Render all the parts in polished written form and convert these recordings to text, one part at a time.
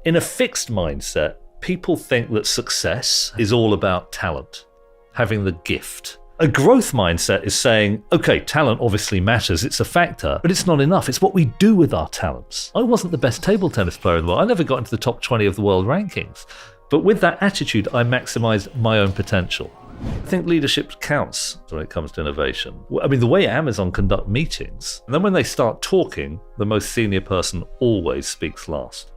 In a fixed mindset, people think that success is all about talent, having the gift. A growth mindset is saying, okay, talent obviously matters, it's a factor, but it's not enough. It's what we do with our talents. I wasn't the best table tennis player in the world. I never got into the top 20 of the world rankings. But with that attitude, I maximized my own potential. I think leadership counts when it comes to innovation. I mean, the way Amazon conduct meetings, and then when they start talking, the most senior person always speaks last.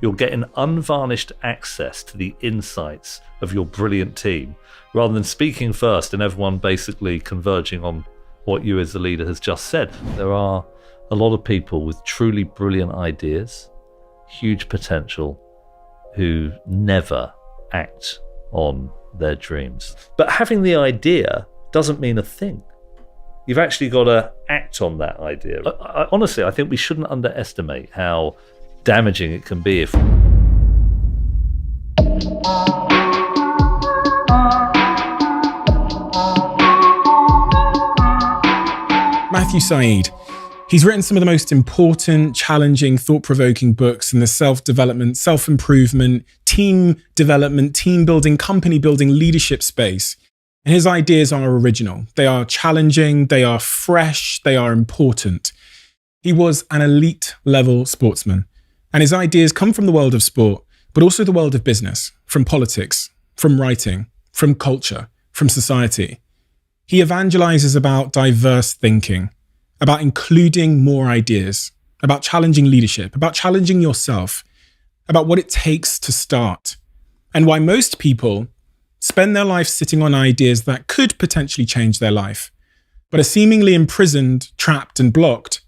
You'll get an unvarnished access to the insights of your brilliant team, rather than speaking first and everyone basically converging on what you as the leader has just said. There are a lot of people with truly brilliant ideas, huge potential, who never act on their dreams. But having the idea doesn't mean a thing. You've actually got to act on that idea. Honestly, I think we shouldn't underestimate how damaging it can be if... Matthew Syed. He's written some of the most important, challenging, thought-provoking books in the self-development, self-improvement, team development, team building, company building, leadership space. And his ideas are original. They are challenging, they are fresh, they are important. He was an elite level sportsman. And his ideas come from the world of sport, but also the world of business, from politics, from writing, from culture, from society. He evangelizes about diverse thinking, about including more ideas, about challenging leadership, about challenging yourself, about what it takes to start, and why most people spend their life sitting on ideas that could potentially change their life, but are seemingly imprisoned, trapped, and blocked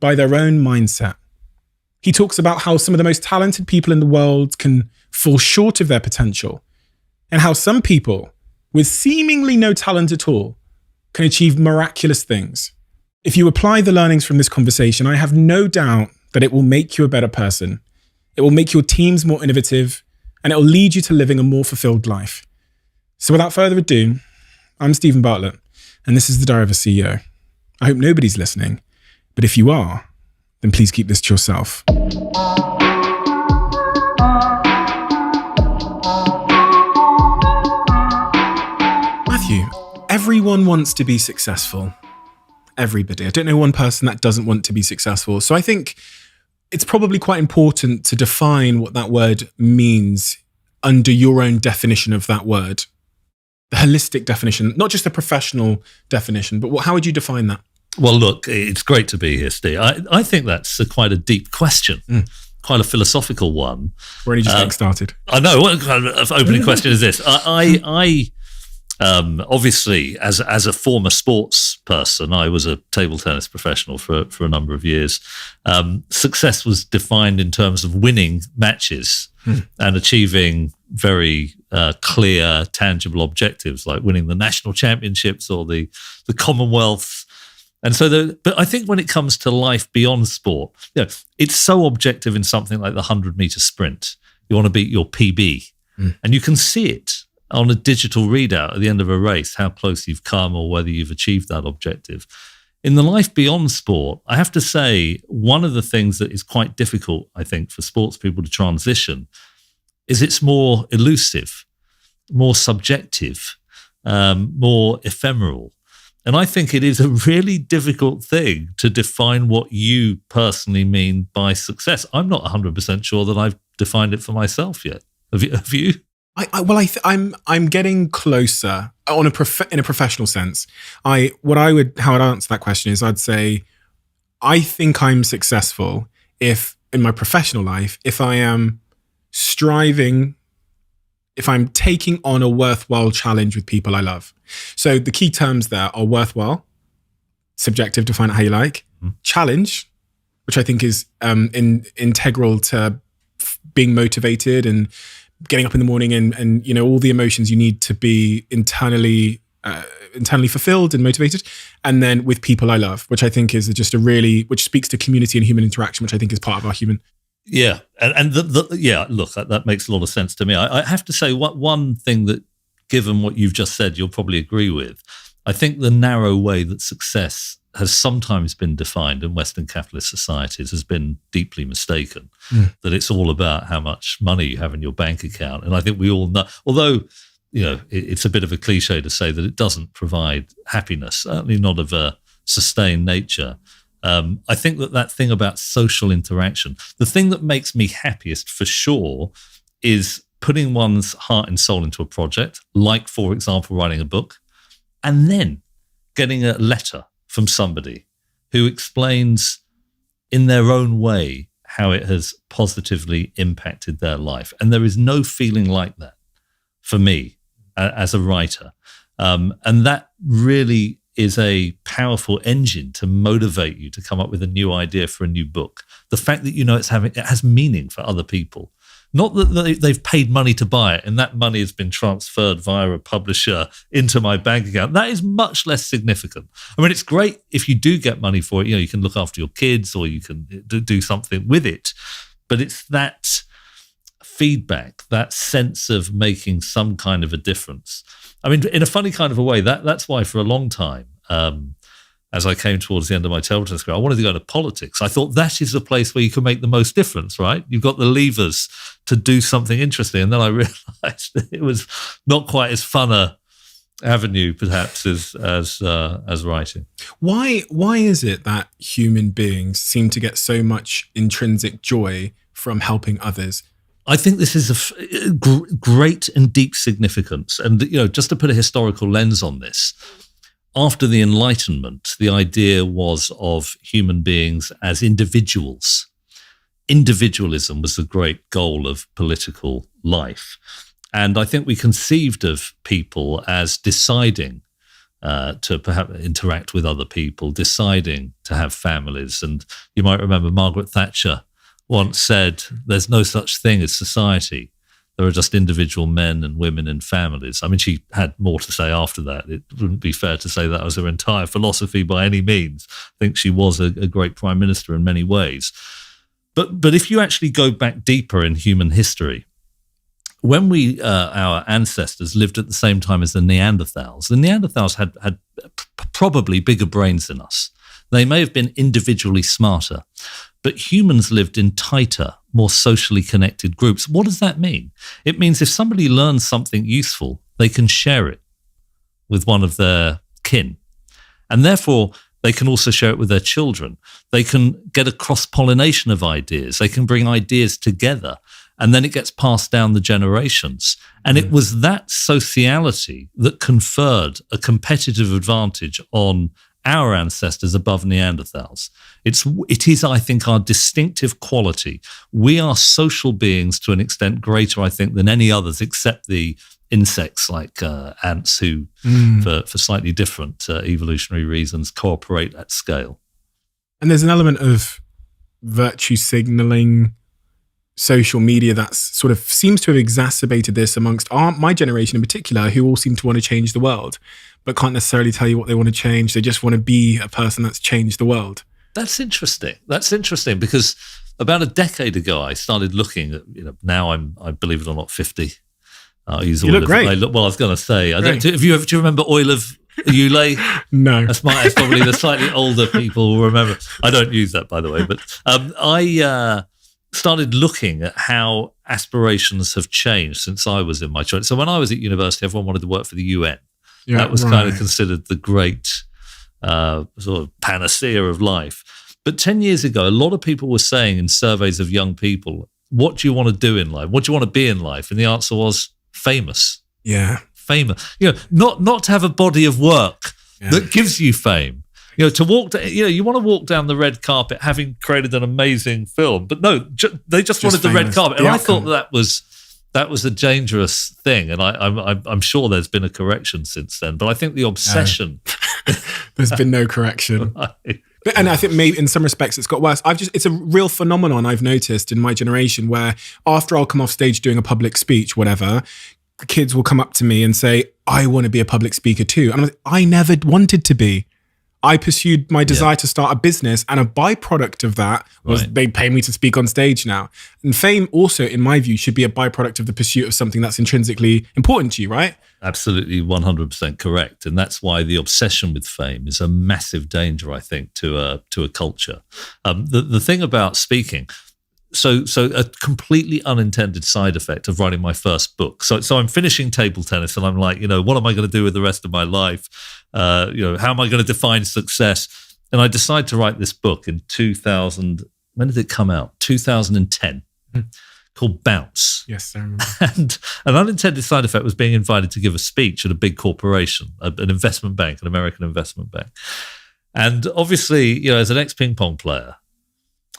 by their own mindset. He talks about how some of the most talented people in the world can fall short of their potential, and how some people with seemingly no talent at all can achieve miraculous things. If you apply the learnings from this conversation, I have no doubt that it will make you a better person. It will make your teams more innovative, and it will lead you to living a more fulfilled life. So without further ado, I'm Stephen Bartlett, and this is the Diary of a CEO. I hope nobody's listening, but if you are, then please keep this to yourself. Matthew, everyone wants to be successful. Everybody. I don't know one person that doesn't want to be successful. So I think it's probably quite important to define what that word means under your own definition of that word. The holistic definition, not just a professional definition, but how would you define that? Well, look, it's great to be here, Steve. I think that's quite a deep question, quite a philosophical one. We're only just getting started. I know. What kind of opening question is this? Obviously, as a former sports person, I was a table tennis professional for a number of years. Success was defined in terms of winning matches and achieving very clear, tangible objectives, like winning the national championships or the Commonwealth. And so, but I think when it comes to life beyond sport, it's so objective in something like the 100-meter sprint. You want to beat your PB, and you can see it on a digital readout at the end of a race, how close you've come or whether you've achieved that objective. In the life beyond sport, I have to say, one of the things that is quite difficult, I think, for sports people to transition is it's more elusive, more subjective, more ephemeral. And I think it is a really difficult thing to define what you personally mean by success. I'm not 100% sure that I've defined it for myself yet. Have you? I'm getting closer in a professional sense. How I'd answer that question is I'd say I think I'm successful if in my professional life, if I am striving, if I'm taking on a worthwhile challenge with people I love. So the key terms there are worthwhile, subjective, define it how you like, challenge, which I think is integral to being motivated and getting up in the morning and all the emotions you need to be internally fulfilled and motivated. And then with people I love, which I think is just which speaks to community and human interaction, which I think is part of our human. Yeah. And look, that makes a lot of sense to me. I have to say one thing that, given what you've just said, you'll probably agree with. I think the narrow way that success has sometimes been defined in Western capitalist societies has been deeply mistaken, that it's all about how much money you have in your bank account. And I think we all know, although, it's a bit of a cliche to say that it doesn't provide happiness, certainly not of a sustained nature. I think that thing about social interaction, the thing that makes me happiest for sure is putting one's heart and soul into a project, like, for example, writing a book, and then getting a letter from somebody who explains in their own way how it has positively impacted their life. And there is no feeling like that for me as a writer. And that really is a powerful engine to motivate you to come up with a new idea for a new book. The fact that it has meaning for other people. Not that they've paid money to buy it and that money has been transferred via a publisher into my bank account. That is much less significant. I mean, it's great if you do get money for it. You can look after your kids or you can do something with it. But it's that feedback, that sense of making some kind of a difference. I mean, in a funny kind of a way, that's why for a long time, as I came towards the end of my television career, I wanted to go into politics. I thought that is the place where you can make the most difference, right? You've got the levers to do something interesting. And then I realized that it was not quite as fun a avenue, perhaps, as writing. Why is it that human beings seem to get so much intrinsic joy from helping others? I think this is a great and deep significance. And, just to put a historical lens on this, after the Enlightenment, the idea was of human beings as individuals. Individualism was the great goal of political life. And I think we conceived of people as deciding to perhaps interact with other people, deciding to have families. And you might remember Margaret Thatcher once said, there's no such thing as society. There are just individual men and women and families. I mean, she had more to say after that. It wouldn't be fair to say that was her entire philosophy by any means. I think she was a great prime minister in many ways. But if you actually go back deeper in human history, when our ancestors lived at the same time as the Neanderthals had probably bigger brains than us. They may have been individually smarter, but humans lived in tighter, more socially connected groups. What does that mean? It means if somebody learns something useful, they can share it with one of their kin. And therefore, they can also share it with their children. They can get a cross-pollination of ideas. They can bring ideas together. And then it gets passed down the generations. And it was that sociality that conferred a competitive advantage on our ancestors above Neanderthals. It is, I think, our distinctive quality. We are social beings to an extent greater, I think, than any others, except the insects like ants who, for slightly different evolutionary reasons, cooperate at scale. And there's an element of virtue signaling, social media that's sort of seems to have exacerbated this amongst my generation in particular, who all seem to want to change the world, but can't necessarily tell you what they want to change. They just want to be a person that's changed the world. That's interesting because about a decade ago, I started looking at, now I believe it or not, 50. You look great. I was going to say, do you remember Oil of Ulay? No. That's probably the slightly older people will remember. I don't use that, by the way, but I started looking at how aspirations have changed since I was in my choice. So when I was at university, everyone wanted to work for the UN. Yeah, that was kind of considered the great sort of panacea of life. But 10 years ago, a lot of people were saying in surveys of young people, what do you want to do in life? What do you want to be in life? And the answer was famous. Yeah. Famous. Not to have a body of work that gives you fame. To walk, you want to walk down the red carpet having created an amazing film. But no, they just wanted the red carpet. And I thought that was a dangerous thing. And I'm sure there's been a correction since then. But I think the obsession... No. There's been no correction. Right. And I think maybe in some respects it's got worse. It's a real phenomenon I've noticed in my generation where after I'll come off stage doing a public speech, whatever, kids will come up to me and say, I want to be a public speaker too. And I'm like, I never wanted to be. I pursued my desire to start a business, and a byproduct of that was they pay me to speak on stage now. And fame also, in my view, should be a byproduct of the pursuit of something that's intrinsically important to you, right? Absolutely 100% correct. And that's why the obsession with fame is a massive danger, I think, to a culture. The thing about speaking, so a completely unintended side effect of writing my first book. So I'm finishing table tennis and I'm like, what am I going to do with the rest of my life? How am I going to define success? And I decide to write this book in 2000. When did it come out? 2010. Called Bounce. Yes, I remember. And an unintended side effect was being invited to give a speech at a big corporation, an investment bank, an American investment bank. And obviously, as an ex-ping pong player,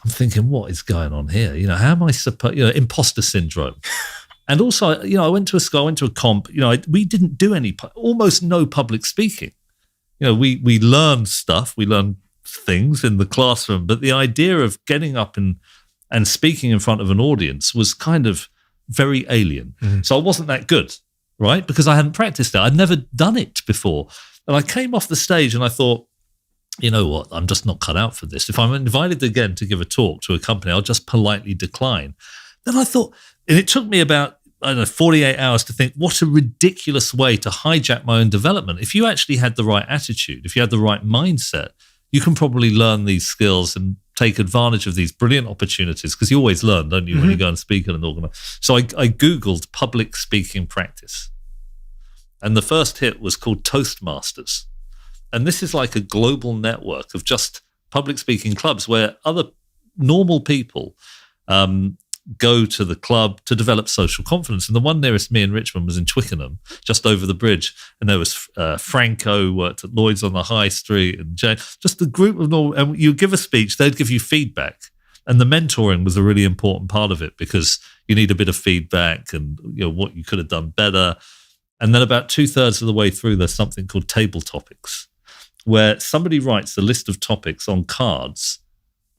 I'm thinking, what is going on here? How am I supposed, imposter syndrome. And also, I went to a school, I went to a comp, we didn't do almost no public speaking. We learned stuff, we learned things in the classroom, but the idea of getting up and speaking in front of an audience was kind of very alien. Mm-hmm. So I wasn't that good, right? Because I hadn't practiced it. I'd never done it before. And I came off the stage and I thought, you know what? I'm just not cut out for this. If I'm invited again to give a talk to a company, I'll just politely decline. Then I thought, and it took me about, 48 hours to think, what a ridiculous way to hijack my own development. If you actually had the right attitude, if you had the right mindset, you can probably learn these skills and take advantage of these brilliant opportunities, because you always learn, don't you, when you go and speak at an organization. So I Googled public speaking practice. And the first hit was called Toastmasters. And this is like a global network of just public speaking clubs where other normal people go to the club to develop social confidence. And the one nearest me in Richmond was in Twickenham, just over the bridge. And there was Franco, worked at Lloyd's on the High Street, and Jane, just a group of normal. And you give a speech, they'd give you feedback. And the mentoring was a really important part of it, because you need a bit of feedback and what you could have done better. And then about 2/3 of the way through, there's something called table topics, where somebody writes a list of topics on cards,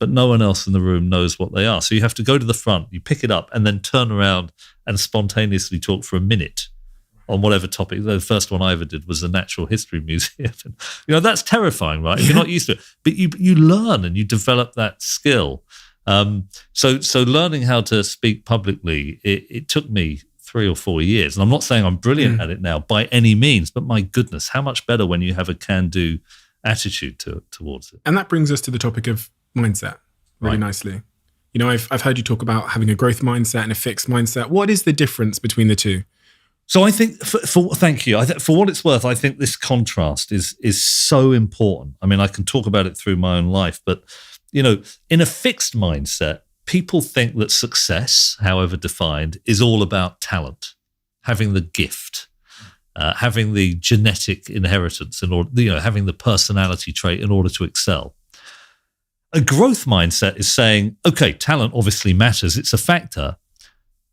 but no one else in the room knows what they are. So you have to go to the front, you pick it up, and then turn around and spontaneously talk for a minute on whatever topic. The first one I ever did was the Natural History Museum. That's terrifying, right? If you're not used to it. But you learn and you develop that skill. So learning how to speak publicly, it took me 3 or 4 years. And I'm not saying I'm brilliant at it now by any means, but my goodness, how much better when you have a can-do attitude towards it. And that brings us to the topic of mindset really nicely. I've heard you talk about having a growth mindset and a fixed mindset. What is the difference between the two? So I think, thank you. For what it's worth, I think this contrast is so important. I mean, I can talk about it through my own life, but in a fixed mindset, people think that success, however defined, is all about talent, having the gift, having the genetic inheritance, having the personality trait in order to excel. A growth mindset is saying, okay, talent obviously matters, it's a factor,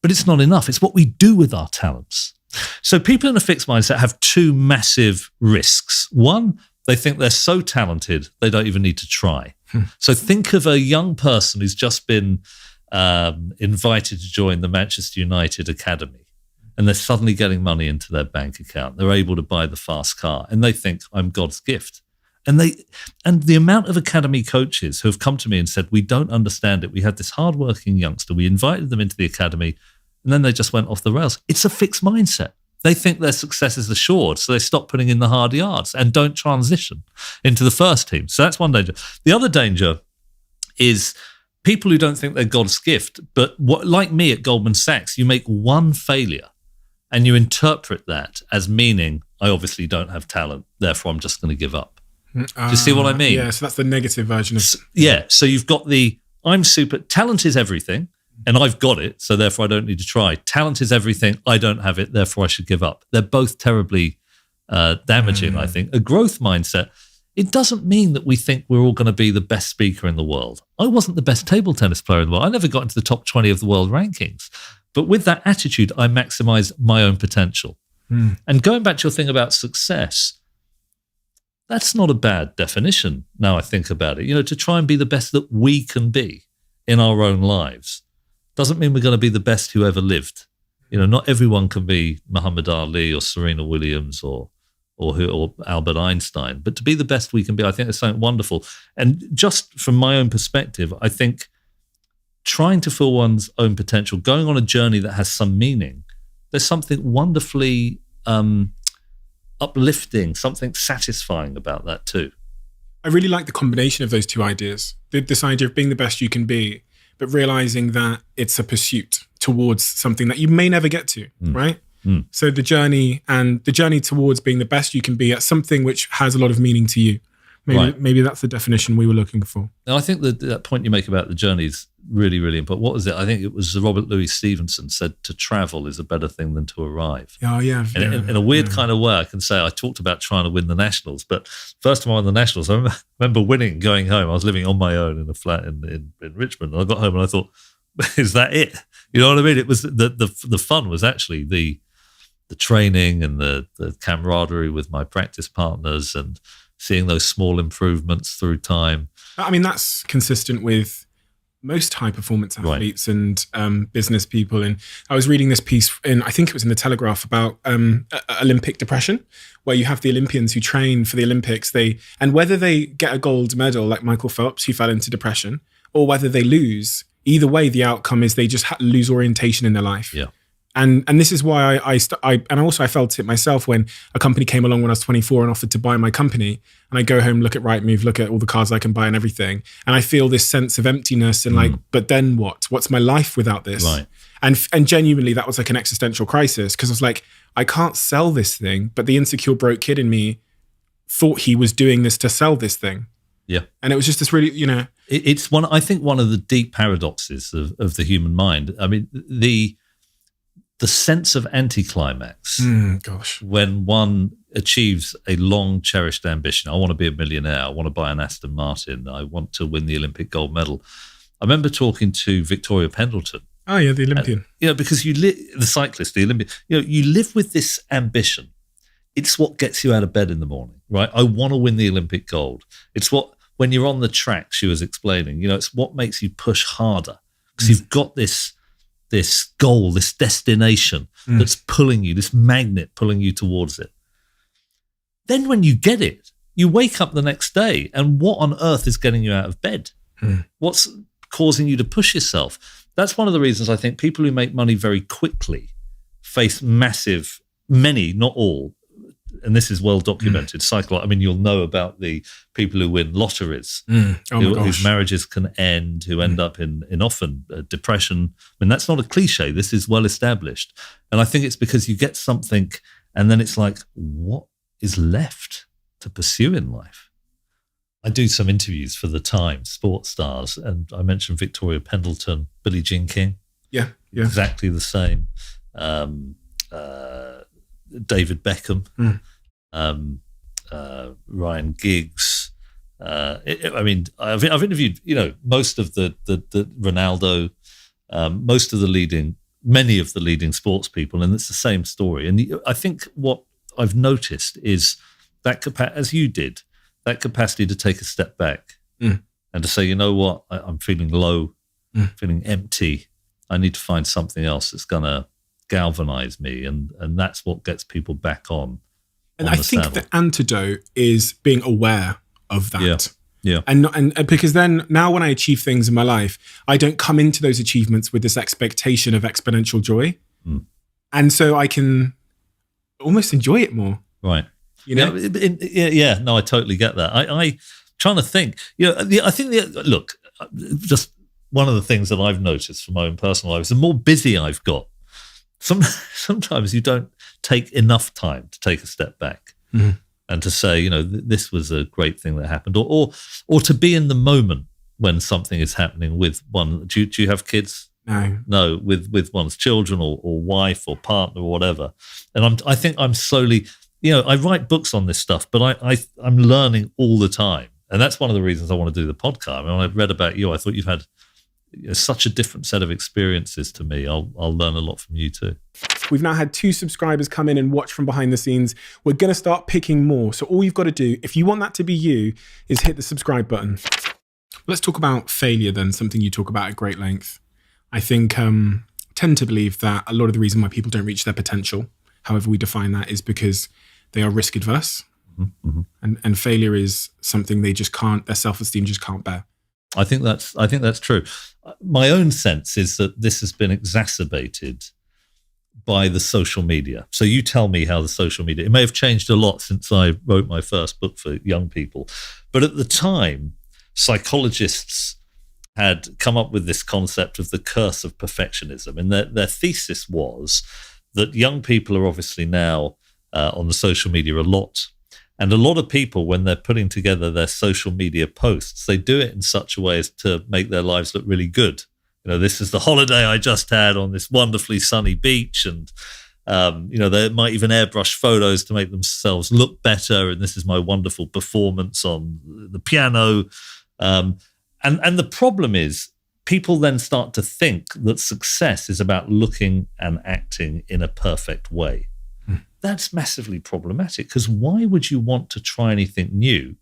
but it's not enough. It's what we do with our talents. So people in a fixed mindset have two massive risks. One, they think they're so talented, they don't even need to try. So think of a young person who's just been invited to join the Manchester United Academy, and they're suddenly getting money into their bank account. They're able to buy the fast car, and they think, I'm God's gift. And the amount of academy coaches who have come to me and said, we don't understand it. We had this hardworking youngster. We invited them into the academy, and then they just went off the rails. It's a fixed mindset. They think their success is assured, so they stop putting in the hard yards and don't transition into the first team. So that's one danger. The other danger is people who don't think they're God's gift, but like me at Goldman Sachs, you make one failure and you interpret that as meaning, I obviously don't have talent, therefore I'm just going to give up. Do you see what I mean? Yeah, so that's the negative version of... So you've got I'm super... Talent is everything, and I've got it, so therefore I don't need to try. Talent is everything, I don't have it, therefore I should give up. They're both terribly damaging, I think. A growth mindset, it doesn't mean that we think we're all going to be the best speaker in the world. I wasn't the best table tennis player in the world. I never got into the top 20 of the world rankings. But with that attitude, I maximize my own potential. And going back to your thing about success, that's not a bad definition now I think about it. To try and be the best that we can be in our own lives doesn't mean we're going to be the best who ever lived. Not everyone can be Muhammad Ali or Serena Williams or or Albert Einstein, but to be the best we can be, I think it's something wonderful. And just from my own perspective, I think trying to fill one's own potential, going on a journey that has some meaning, there's something wonderfully uplifting, something satisfying about that too. I really like the combination of those two ideas. This idea of being the best you can be, but realizing that it's a pursuit towards something that you may never get to, right? So the journey towards being the best you can be at something which has a lot of meaning to you. Maybe that's the definition we were looking for. And I think that point you make about the journey is really, really important. What was it? I think it was Robert Louis Stevenson said to travel is a better thing than to arrive. Oh, yeah. In a weird kind of way, I can say I talked about trying to win the Nationals, but first time I won the Nationals, I remember winning, going home. I was living on my own in a flat in Richmond, and I got home and I thought, is that it? You know what I mean? It was the fun was actually the training and the camaraderie with my practice partners and seeing those small improvements through time. I mean, that's consistent with most high-performance athletes and business people. And I was reading this piece I think it was in the Telegraph about Olympic depression, where you have the Olympians who train for the Olympics, and whether they get a gold medal like Michael Phelps, who fell into depression, or whether they lose, either way, the outcome is they just lose orientation in their life. Yeah. And this is why I felt it myself when a company came along when I was 24 and offered to buy my company. And I go home, look at Rightmove, look at all the cars I can buy and everything. And I feel this sense of emptiness and but then what? What's my life without this? Right. And genuinely, that was like an existential crisis, because I was like, I can't sell this thing. But the insecure broke kid in me thought he was doing this to sell this thing. Yeah. And it was just this really, It's one of the deep paradoxes of the human mind. I mean, the sense of anticlimax when one achieves a long cherished ambition. I want to be a millionaire. I want to buy an Aston Martin. I want to win the Olympic gold medal. I remember talking to Victoria Pendleton. Oh yeah, the Olympian. Because the cyclist, the Olympian. You live with this ambition. It's what gets you out of bed in the morning, right? I want to win the Olympic gold. It's what, when you're on the track, she was explaining, it's what makes you push harder, because you've got this goal, this destination that's pulling you, this magnet pulling you towards it. Then when you get it, you wake up the next day, and what on earth is getting you out of bed? What's causing you to push yourself? That's one of the reasons I think people who make money very quickly face many, not all, and this is well documented, I mean, you'll know about the people who win lotteries, whose marriages can end, who end up in often depression. I mean, that's not a cliche. This is well established. And I think it's because you get something and then it's like, what is left to pursue in life? I do some interviews for The Times, sports stars, and I mentioned Victoria Pendleton, Billie Jean King. Yeah. Exactly the same. David Beckham, Ryan Giggs. I mean, I've interviewed, most of the Ronaldo, many of the leading sports people, and it's the same story. And I think what I've noticed is that as you did, that capacity to take a step back and to say, you know what, I'm feeling low, feeling empty. I need to find something else that's going to galvanize me, and that's what gets people back on. And I think the antidote is being aware of that. Yeah. And because then now when I achieve things in my life, I don't come into those achievements with this expectation of exponential joy. And so I can almost enjoy it more. Right. No, I totally get that. I trying to think, I think look, just one of the things that I've noticed from my own personal life is the more busy I've got, sometimes you don't take enough time to take a step back and to say, this was a great thing that happened, or to be in the moment when something is happening with one. Do you have kids? No, with one's children or wife or partner or whatever. And I think I'm slowly, I write books on this stuff, but I'm learning all the time, and that's one of the reasons I want to do the podcast. I mean, when I read about you, I thought you've had such a different set of experiences to me. I'll learn a lot from you too. We've now had 2 subscribers come in and watch from behind the scenes. We're going to start picking more. So all you've got to do, if you want that to be you, is hit the subscribe button. Let's talk about failure then, something you talk about at great length. I think tend to believe that a lot of the reason why people don't reach their potential, however we define that, is because they are risk adverse. Mm-hmm. And failure is something they just can't, their self-esteem just can't bear. I think that's true. My own sense is that this has been exacerbated by the social media. So you tell me how the social media, it may have changed a lot since I wrote my first book for young people. But at the time, psychologists had come up with this concept of the curse of perfectionism. And their thesis was that young people are obviously now on the social media a lot. And a lot of people, when they're putting together their social media posts, they do it in such a way as to make their lives look really good. You know, this is the holiday I just had on this wonderfully sunny beach. And, they might even airbrush photos to make themselves look better. And this is my wonderful performance on the piano. And the problem is people then start to think that success is about looking and acting in a perfect way. That's massively problematic, because why would you want to try anything new,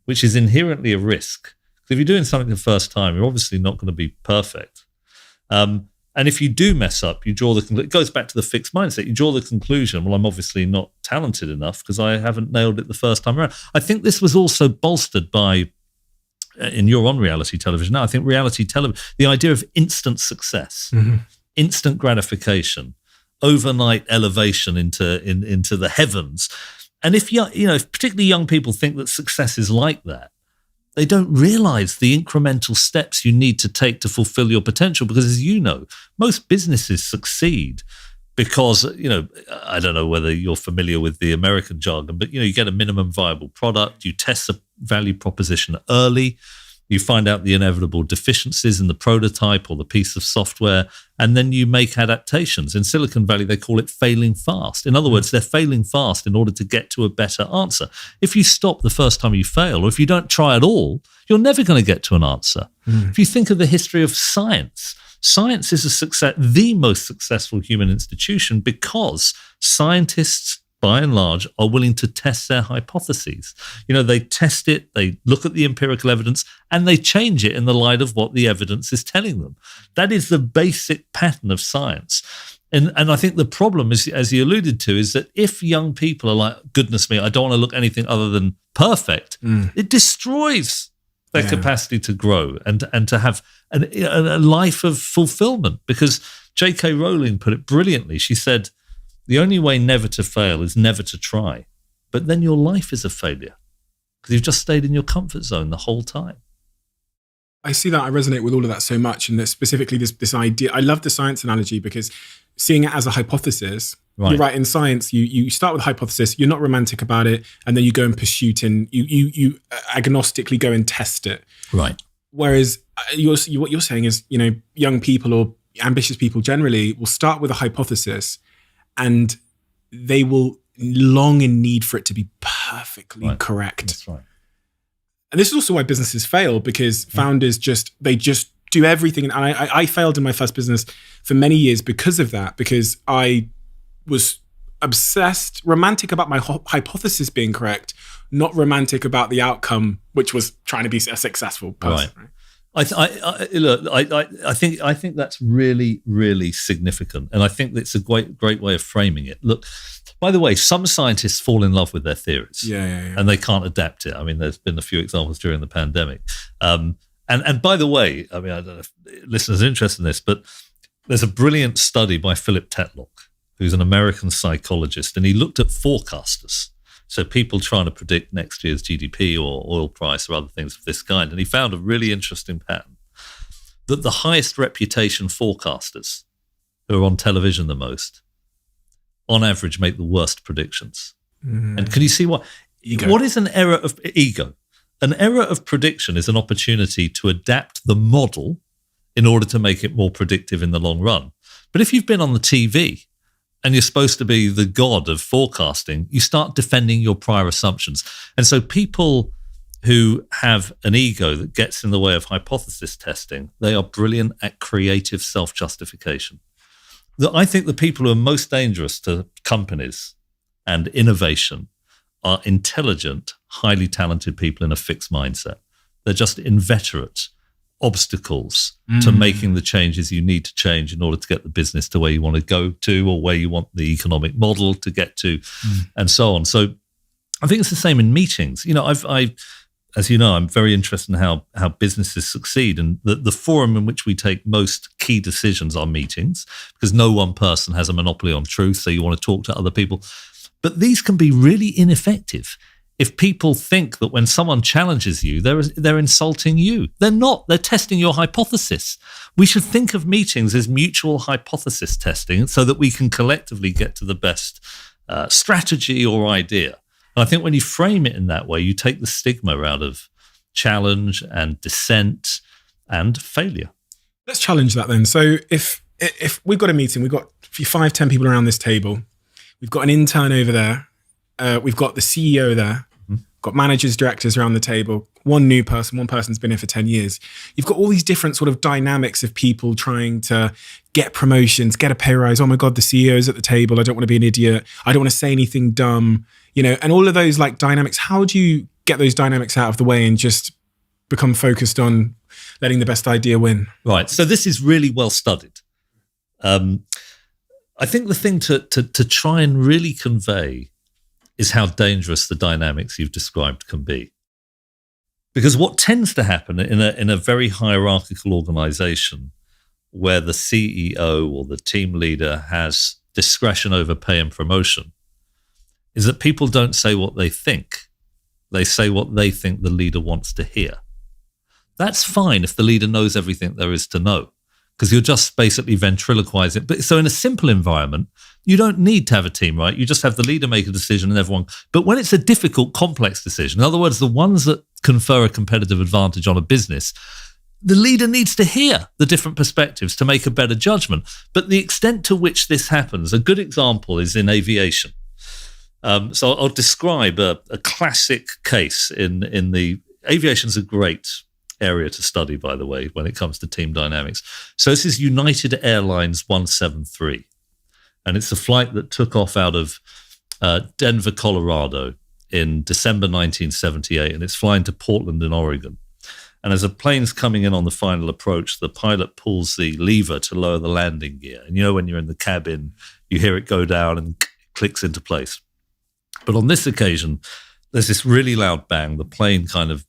which is inherently a risk? Because if you're doing something the first time, you're obviously not going to be perfect. And if you do mess up, you draw it goes back to the fixed mindset. You draw the conclusion, well, I'm obviously not talented enough because I haven't nailed it the first time around. I think this was also bolstered by, and you're on reality television now, I think reality television, the idea of instant success, instant gratification, overnight elevation into the heavens. And if particularly young people think that success is like that, they don't realize the incremental steps you need to take to fulfill your potential. Because as you know, most businesses succeed because, I don't know whether you're familiar with the American jargon, but, you get a minimum viable product, you test the value proposition early, you find out the inevitable deficiencies in the prototype or the piece of software, and then you make adaptations. In Silicon Valley, they call it failing fast. In other words, they're failing fast in order to get to a better answer. If you stop the first time you fail, or if you don't try at all, you're never going to get to an answer. If you think of the history of science, science is the most successful human institution because scientists, by and large, are willing to test their hypotheses. They test it, they look at the empirical evidence, and they change it in the light of what the evidence is telling them. That is the basic pattern of science. And I think the problem, is, as you alluded to, is that if young people are like, goodness me, I don't want to look anything other than perfect, it destroys their capacity to grow and to have a life of fulfillment. Because J.K. Rowling put it brilliantly. She said, the only way never to fail is never to try. But then your life is a failure because you've just stayed in your comfort zone the whole time. I see that. I resonate with all of that so much. And specifically this idea, I love the science analogy because seeing it as a hypothesis, you're right, in science, you start with a hypothesis, you're not romantic about it, and then you go and pursue it and you agnostically go and test it. Right. Whereas what you're saying is, young people or ambitious people generally will start with a hypothesis, and they will long in need for it to be perfectly correct. That's right. And this is also why businesses fail, because founders just do everything. And I failed in my first business for many years because of that, because I was obsessed, romantic about my hypothesis being correct, not romantic about the outcome, which was trying to be a successful person. Right. I think that's really, really significant, and I think it's a great way of framing it. Look, by the way, some scientists fall in love with their theories, and they can't adapt it. I mean, there's been a few examples during the pandemic. And by the way, I mean, I don't know if listeners are interested in this, but there's a brilliant study by Philip Tetlock, who's an American psychologist, and he looked at forecasters. So people trying to predict next year's GDP or oil price or other things of this kind. And he found a really interesting pattern, that the highest reputation forecasters, who are on television the most, on average make the worst predictions. And can you see what? Ego. What is an error of ego? An error of prediction is an opportunity to adapt the model in order to make it more predictive in the long run. But if you've been on the TV and you're supposed to be the god of forecasting, you start defending your prior assumptions. And so people who have an ego that gets in the way of hypothesis testing, they are brilliant at creative self-justification. I think the people who are most dangerous to companies and innovation are intelligent, highly talented people in a fixed mindset. They're just inveterate obstacles to making the changes you need to change in order to get the business to where you want to go to, or where you want the economic model to get to, and so on. So I think it's the same in meetings. As you know, I'm very interested in how businesses succeed, and the forum in which we take most key decisions are meetings, because no one person has a monopoly on truth, so you want to talk to other people. But these can be really ineffective if people think that when someone challenges you, they're insulting you. They're not. They're testing your hypothesis. We should think of meetings as mutual hypothesis testing so that we can collectively get to the best strategy or idea. And I think when you frame it in that way, you take the stigma out of challenge and dissent and failure. Let's challenge that then. So if we've got a meeting, we've got 5-10 people around this table, we've got an intern over there, we've got the CEO there, got managers, directors around the table, one new person, one person's been here for 10 years. You've got all these different sort of dynamics of people trying to get promotions, get a pay rise. Oh my God, the CEO's at the table. I don't want to be an idiot. I don't want to say anything dumb, and all of those like dynamics. How do you get those dynamics out of the way and just become focused on letting the best idea win? Right. So this is really well studied. I think the thing to try and really convey is how dangerous the dynamics you've described can be. Because what tends to happen in a very hierarchical organization where the CEO or the team leader has discretion over pay and promotion is that people don't say what they think. They say what they think the leader wants to hear. That's fine if the leader knows everything there is to know, because you're just basically ventriloquizing. But so in a simple environment, you don't need to have a team, right? You just have the leader make a decision and everyone. But when it's a difficult, complex decision, in other words, the ones that confer a competitive advantage on a business, the leader needs to hear the different perspectives to make a better judgment. But the extent to which this happens, a good example is in aviation. So I'll describe a classic case in the aviation's a great area to study, by the way, when it comes to team dynamics. So this is United Airlines 173, and it's a flight that took off out of Denver, Colorado in December 1978, and it's flying to Portland in Oregon. And as a plane's coming in on the final approach, the pilot pulls the lever to lower the landing gear. And when you're in the cabin, you hear it go down and clicks into place. But on this occasion, there's this really loud bang. The plane kind of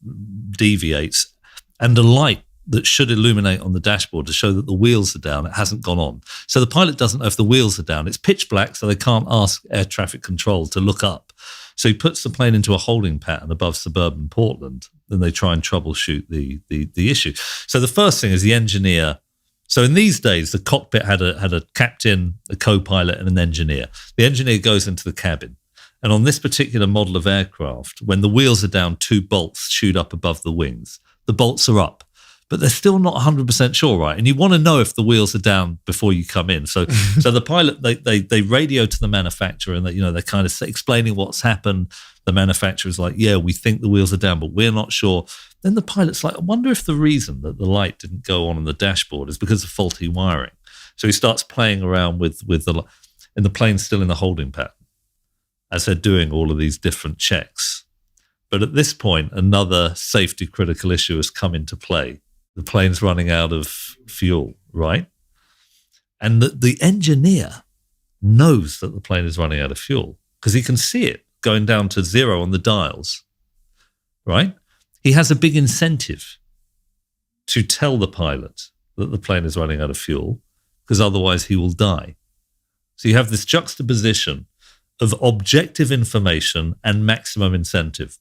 deviates, and a light that should illuminate on the dashboard to show that the wheels are down, it hasn't gone on. So the pilot doesn't know if the wheels are down. It's pitch black, so they can't ask air traffic control to look up. So he puts the plane into a holding pattern above suburban Portland, and they try and troubleshoot the issue. So the first thing is the engineer. So in these days, the cockpit had a captain, a co-pilot, and an engineer. The engineer goes into the cabin. And on this particular model of aircraft, when the wheels are down, 2 bolts shoot up above the wings. The bolts are up, but they're still not 100% sure, right? And you want to know if the wheels are down before you come in. So the pilot, they radio to the manufacturer, and they're kind of explaining what's happened. The manufacturer's like, yeah, we think the wheels are down, but we're not sure. Then the pilot's like, I wonder if the reason that the light didn't go on the dashboard is because of faulty wiring. So he starts playing around with and the plane's still in the holding pattern as they're doing all of these different checks. But at this point, another safety critical issue has come into play. The plane's running out of fuel, right? And the engineer knows that the plane is running out of fuel because he can see it going down to 0 on the dials, right? He has a big incentive to tell the pilot that the plane is running out of fuel, because otherwise he will die. So you have this juxtaposition of objective information and maximum incentive.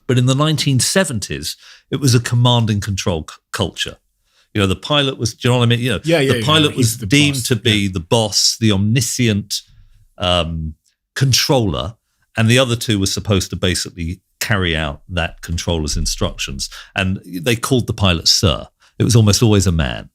But in the 1970s, it was a command and control culture. The pilot was, do you know what I mean? The pilot was deemed to be the boss, the omniscient controller, and the other two were supposed to basically carry out that controller's instructions. And they called the pilot sir. It was almost always a man,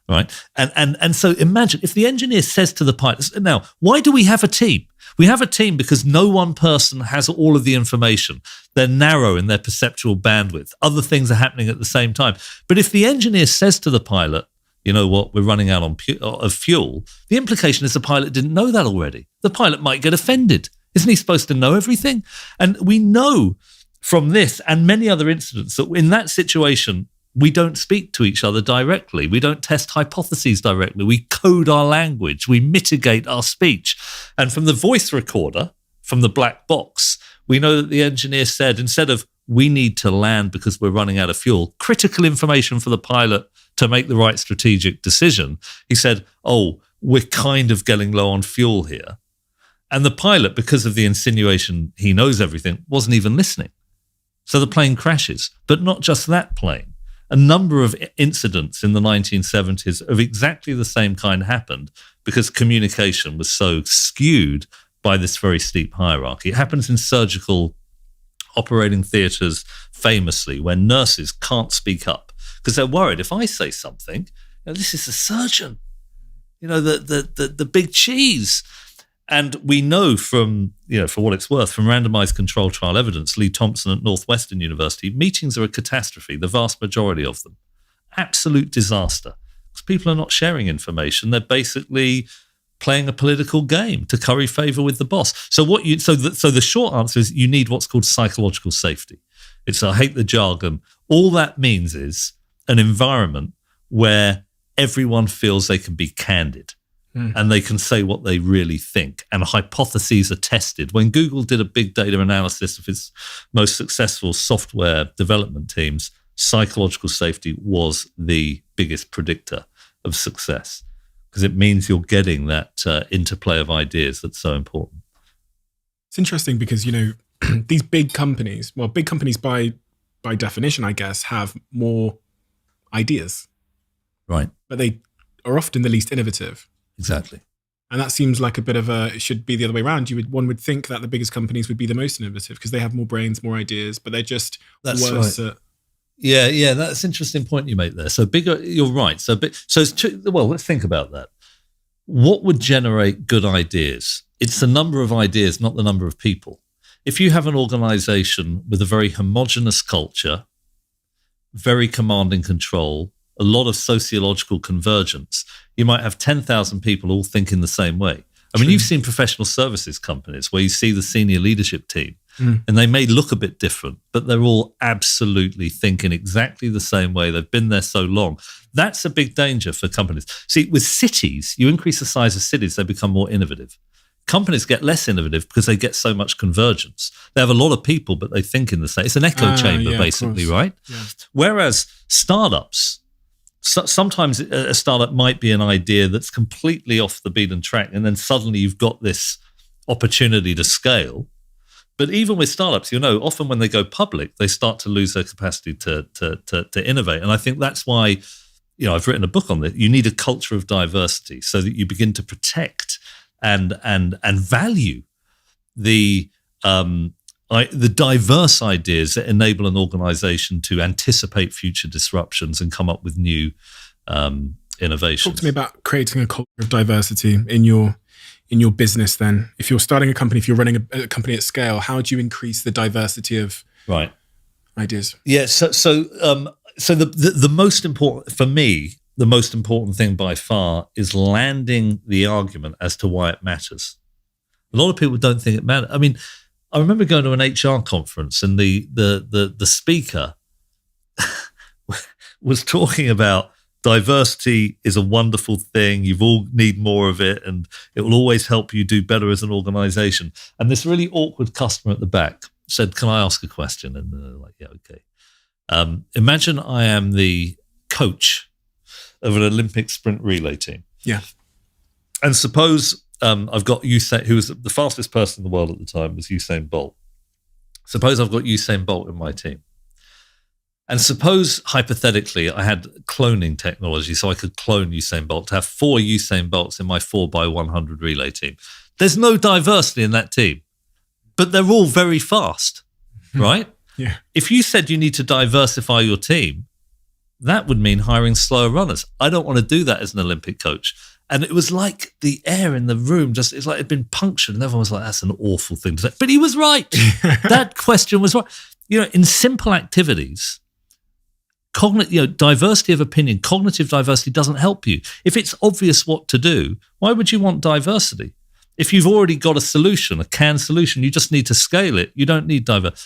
right? And so imagine if the engineer says to the pilot, now, why do we have a team? We have a team because no one person has all of the information. They're narrow in their perceptual bandwidth. Other things are happening at the same time. But if the engineer says to the pilot, you know what, we're running out of fuel, the implication is the pilot didn't know that already. The pilot might get offended. Isn't he supposed to know everything? And we know from this and many other incidents that in that situation, We don't speak to each other directly. We don't test hypotheses directly. We code our language. We mitigate our speech. And from the voice recorder, from the black box, we know that the engineer said, instead of we need to land because we're running out of fuel, critical information for the pilot to make the right strategic decision, he said, oh, we're kind of getting low on fuel here. And the pilot, because of the insinuation he knows everything, wasn't even listening. So the plane crashes. But not just that plane. A number of incidents in the 1970s of exactly the same kind happened because communication was so skewed by this very steep hierarchy. It happens in surgical operating theatres famously, where nurses can't speak up because they're worried, if I say something, this is the surgeon, the big cheese. And we know from, for what it's worth, from randomized control trial evidence, Lee Thompson at Northwestern University, meetings are a catastrophe, the vast majority of them. Absolute disaster. Because people are not sharing information. They're basically playing a political game to curry favor with the boss. So the short answer is you need what's called psychological safety. I hate the jargon. All that means is an environment where everyone feels they can be candid. And they can say what they really think, and hypotheses are tested. When Google did a big data analysis of its most successful software development teams, psychological safety was the biggest predictor of success because it means you're getting that interplay of ideas that's so important. It's interesting because, these big companies by definition, I guess, have more ideas. Right. But they are often the least innovative. Exactly. And that seems like a bit of it should be the other way around. One would think that the biggest companies would be the most innovative because they have more brains, more ideas, but they're just worse at... Yeah, that's an interesting point you make there. So bigger, you're right. So it's true. Well, let's think about that. What would generate good ideas? It's the number of ideas, not the number of people. If you have an organization with a very homogenous culture, very commanding control, a lot of sociological convergence, you might have 10,000 people all thinking the same way. I mean, you've seen professional services companies where you see the senior leadership team and they may look a bit different, but they're all absolutely thinking exactly the same way. They've been there so long. That's a big danger for companies. See, with cities, you increase the size of cities, they become more innovative. Companies get less innovative because they get so much convergence. They have a lot of people, but they think in the same. It's an echo chamber, basically, right? Yeah. Whereas startups, sometimes a startup might be an idea that's completely off the beaten track, and then suddenly you've got this opportunity to scale. But even with startups, often when they go public, they start to lose their capacity to innovate. And I think that's why, I've written a book on this. You need a culture of diversity so that you begin to protect and value the diverse ideas that enable an organization to anticipate future disruptions and come up with new innovations. Talk to me about creating a culture of diversity in your business then. If you're starting a company, if you're running a company at scale, how do you increase the diversity of ideas? Yeah, so the most important, for me, the most important thing by far is landing the argument as to why it matters. A lot of people don't think it matters. I mean, I remember going to an HR conference and the speaker was talking about diversity is a wonderful thing. You all need more of it, and it will always help you do better as an organization. And this really awkward customer at the back said, "Can I ask a question?" And they're like, "Yeah, okay." Imagine I am the coach of an Olympic sprint relay team. Yeah. And suppose I've got Usain, who was the fastest person in the world at the time, was Usain Bolt. Suppose I've got Usain Bolt in my team. And suppose, hypothetically, I had cloning technology so I could clone Usain Bolt, to have 4 Usain Bolts in my 4x100 relay team. There's no diversity in that team, but they're all very fast, right? Yeah. If you said you need to diversify your team, that would mean hiring slower runners. I don't want to do that as an Olympic coach. And it was like the air in the room, it's like it'd been punctured, and everyone was like, that's an awful thing to say. But he was right. That question was right. In simple activities, diversity of opinion, cognitive diversity doesn't help you. If it's obvious what to do, why would you want diversity? If you've already got a solution, a canned solution, you just need to scale it. You don't need diversity.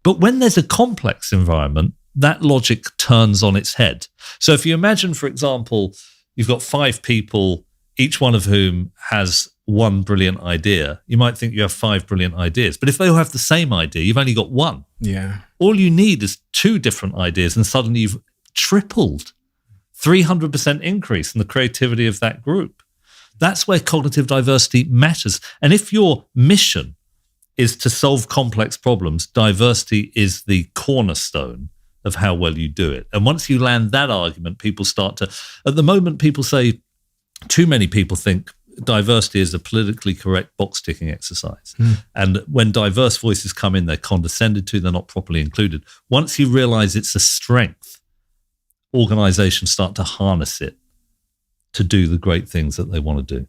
But when there's a complex environment, that logic turns on its head. So if you imagine, for example, you've got 5 people, each one of whom has one brilliant idea, you might think you have 5 brilliant ideas. But if they all have the same idea, you've only got one. Yeah. All you need is 2 different ideas, and suddenly you've tripled, 300% increase in the creativity of that group. That's where cognitive diversity matters. And if your mission is to solve complex problems, diversity is the cornerstone of how well you do it. And once you land that argument, people start to, at the moment, people say, too many people think diversity is a politically correct box-ticking exercise. And when diverse voices come in, they're condescended to, they're not properly included. Once you realize it's a strength, organizations start to harness it to do the great things that they want to do.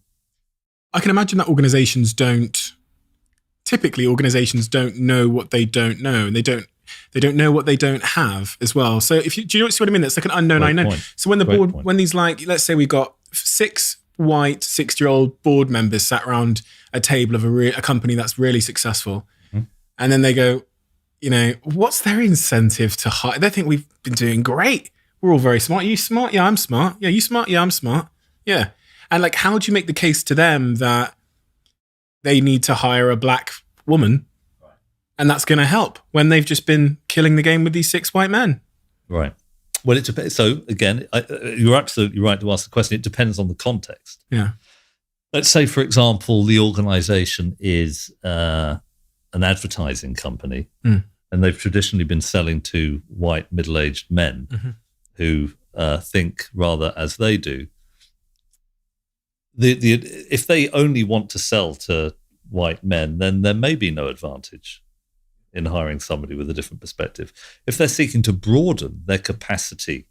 I can imagine that organizations don't know what they don't know, and they don't know what they don't have as well. So do you see what I mean? It's like an unknown Great unknown. point. So when these, like, let's say we got 6 white 60-year-old board members sat around a table of a company that's really successful, and then they go, what's their incentive to hire? They think we've been doing great. We're all very smart. Are you smart? Yeah, I'm smart. Yeah, you smart? Yeah, I'm smart. Yeah. And like, how do you make the case to them that they need to hire a black woman and that's going to help when they've just been killing the game with these 6 white men? Right. Well, it depends. So again, you're absolutely right to ask the question. It depends on the context. Yeah. Let's say, for example, the organization is an advertising company, and they've traditionally been selling to white middle-aged men who think rather as they do. If they only want to sell to white men, then there may be no advantage in hiring somebody with a different perspective. If they're seeking to broaden their capacity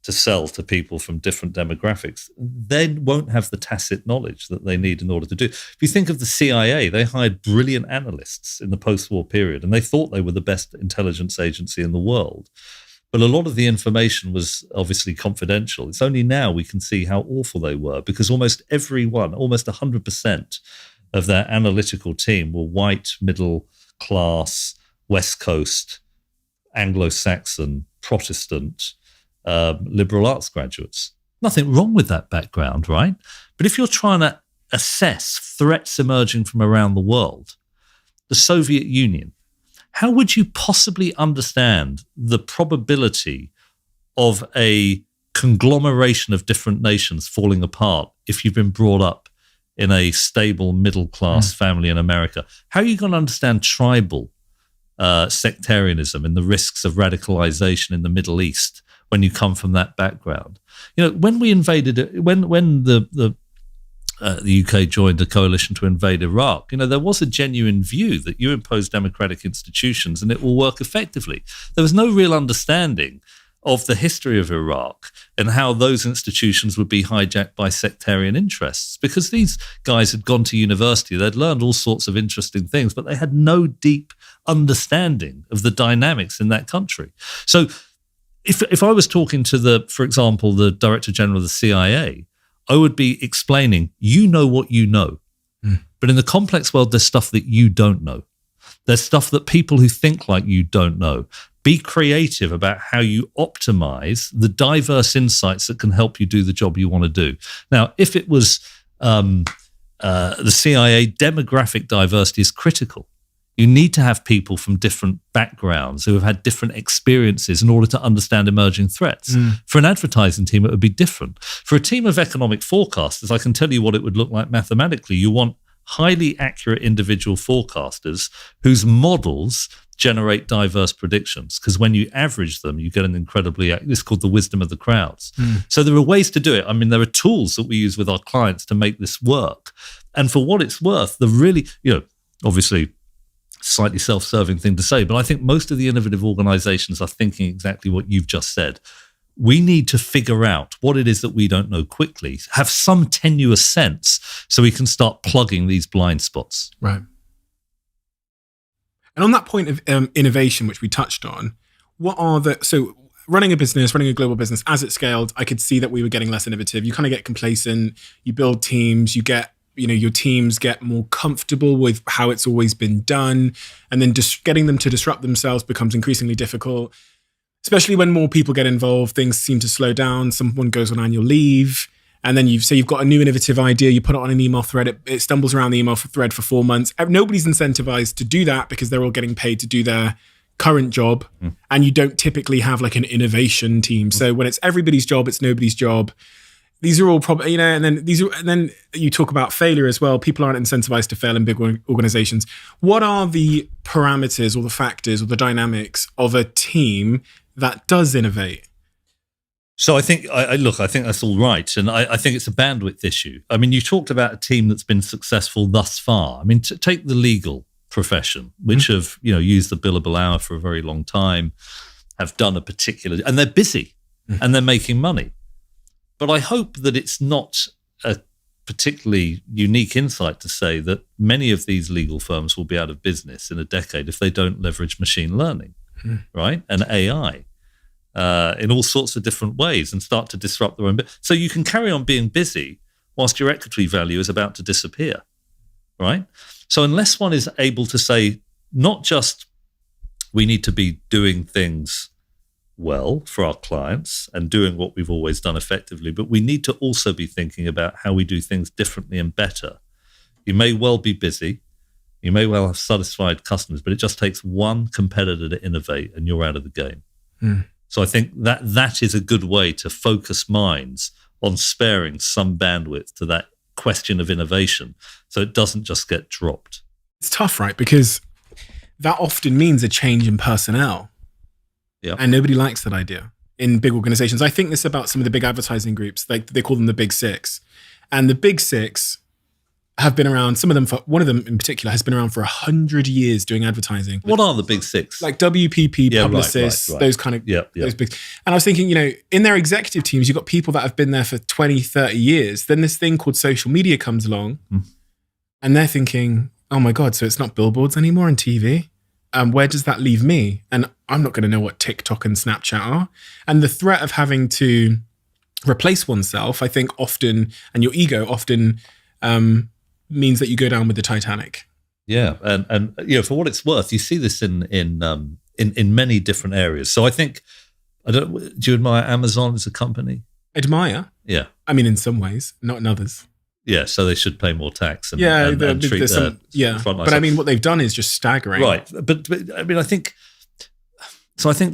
to sell to people from different demographics, they won't have the tacit knowledge that they need in order to do. If you think of the CIA, they hired brilliant analysts in the post-war period, and they thought they were the best intelligence agency in the world. But a lot of the information was obviously confidential. It's only now we can see how awful they were, because almost 100% of their analytical team were white, middle class, West Coast, Anglo-Saxon, Protestant, liberal arts graduates. Nothing wrong with that background, right? But if you're trying to assess threats emerging from around the world, the Soviet Union, how would you possibly understand the probability of a conglomeration of different nations falling apart if you've been brought up in a stable middle-class family in America? How are you going to understand tribal sectarianism and the risks of radicalization in the Middle East when you come from that background? When we invaded, when the UK joined a coalition to invade Iraq, there was a genuine view that you impose democratic institutions and it will work effectively. There was no real understanding of the history of Iraq and how those institutions would be hijacked by sectarian interests, because these guys had gone to university, they'd learned all sorts of interesting things, but they had no deep understanding of the dynamics in that country. So if I was talking to for example, the Director General of the CIA, I would be explaining, you know what you know. But in the complex world, there's stuff that you don't know. There's stuff that people who think like you don't know. Be creative about how you optimize the diverse insights that can help you do the job you want to do. Now, if it was the CIA, demographic diversity is critical. You need to have people from different backgrounds who have had different experiences in order to understand emerging threats. For an advertising team, it would be different. For a team of economic forecasters, I can tell you what it would look like mathematically. You want highly accurate individual forecasters whose models generate diverse predictions, because when you average them, you get an it's called the wisdom of the crowds. So there are ways to do it. I mean, there are tools that we use with our clients to make this work. And for what it's worth, the really, obviously, slightly self-serving thing to say, but I think most of the innovative organizations are thinking exactly what you've just said. We need to figure out what it is that we don't know quickly, have some tenuous sense so we can start plugging these blind spots. Right. And on that point of innovation, which we touched on, so running a business, running a global business, as it scaled, I could see that we were getting less innovative. You kind of get complacent, you build teams, your teams get more comfortable with how it's always been done. And then just getting them to disrupt themselves becomes increasingly difficult. Especially when more people get involved, things seem to slow down. Someone goes on annual leave, and then you've got a new innovative idea, you put it on an email thread, it stumbles around the email thread for 4 months. Nobody's incentivized to do that because they're all getting paid to do their current job, and you don't typically have like an innovation team. So when it's everybody's job, it's nobody's job. These are all probably, and then you talk about failure as well. People aren't incentivized to fail in big organizations. What are the parameters or the factors or the dynamics of a team that does innovate? So I think, I think that's all right. And I think it's a bandwidth issue. I mean, you talked about a team that's been successful thus far. I mean, take the legal profession, which have, used the billable hour for a very long time, have done a particular, and they're busy and they're making money. But I hope that it's not a particularly unique insight to say that many of these legal firms will be out of business in a decade if they don't leverage machine learning, right? And AI. In all sorts of different ways and start to disrupt their own. So you can carry on being busy whilst your equity value is about to disappear, right? So unless one is able to say, not just we need to be doing things well for our clients and doing what we've always done effectively, but we need to also be thinking about how we do things differently and better. You may well be busy, you may well have satisfied customers, but it just takes one competitor to innovate and you're out of the game. So I think that is a good way to focus minds on sparing some bandwidth to that question of innovation so it doesn't just get dropped. It's tough, right? Because that often means a change in personnel. Yeah. And nobody likes that idea in big organizations. I think this about some of the big advertising groups, like they call them the Big Six. And the Big Six have been around, one of them in particular has been around for 100 years doing advertising. What are the Big Six? Like WPP, Publicis, right. those kind of, those big. And I was thinking, in their executive teams, you've got people that have been there for 20, 30 years. Then this thing called social media comes along and they're thinking, oh my God, so it's not billboards anymore and TV? Where does that leave me? And I'm not going to know what TikTok and Snapchat are. And the threat of having to replace oneself, I think often, and your ego often, means that you go down with the Titanic. Yeah, and for what it's worth, you see this in many different areas. So I think, do you admire Amazon as a company? Admire? Yeah. I mean, in some ways, not in others. Yeah, so they should pay more tax and treat their frontline. But I mean, what they've done is just staggering. Right, but I mean, I think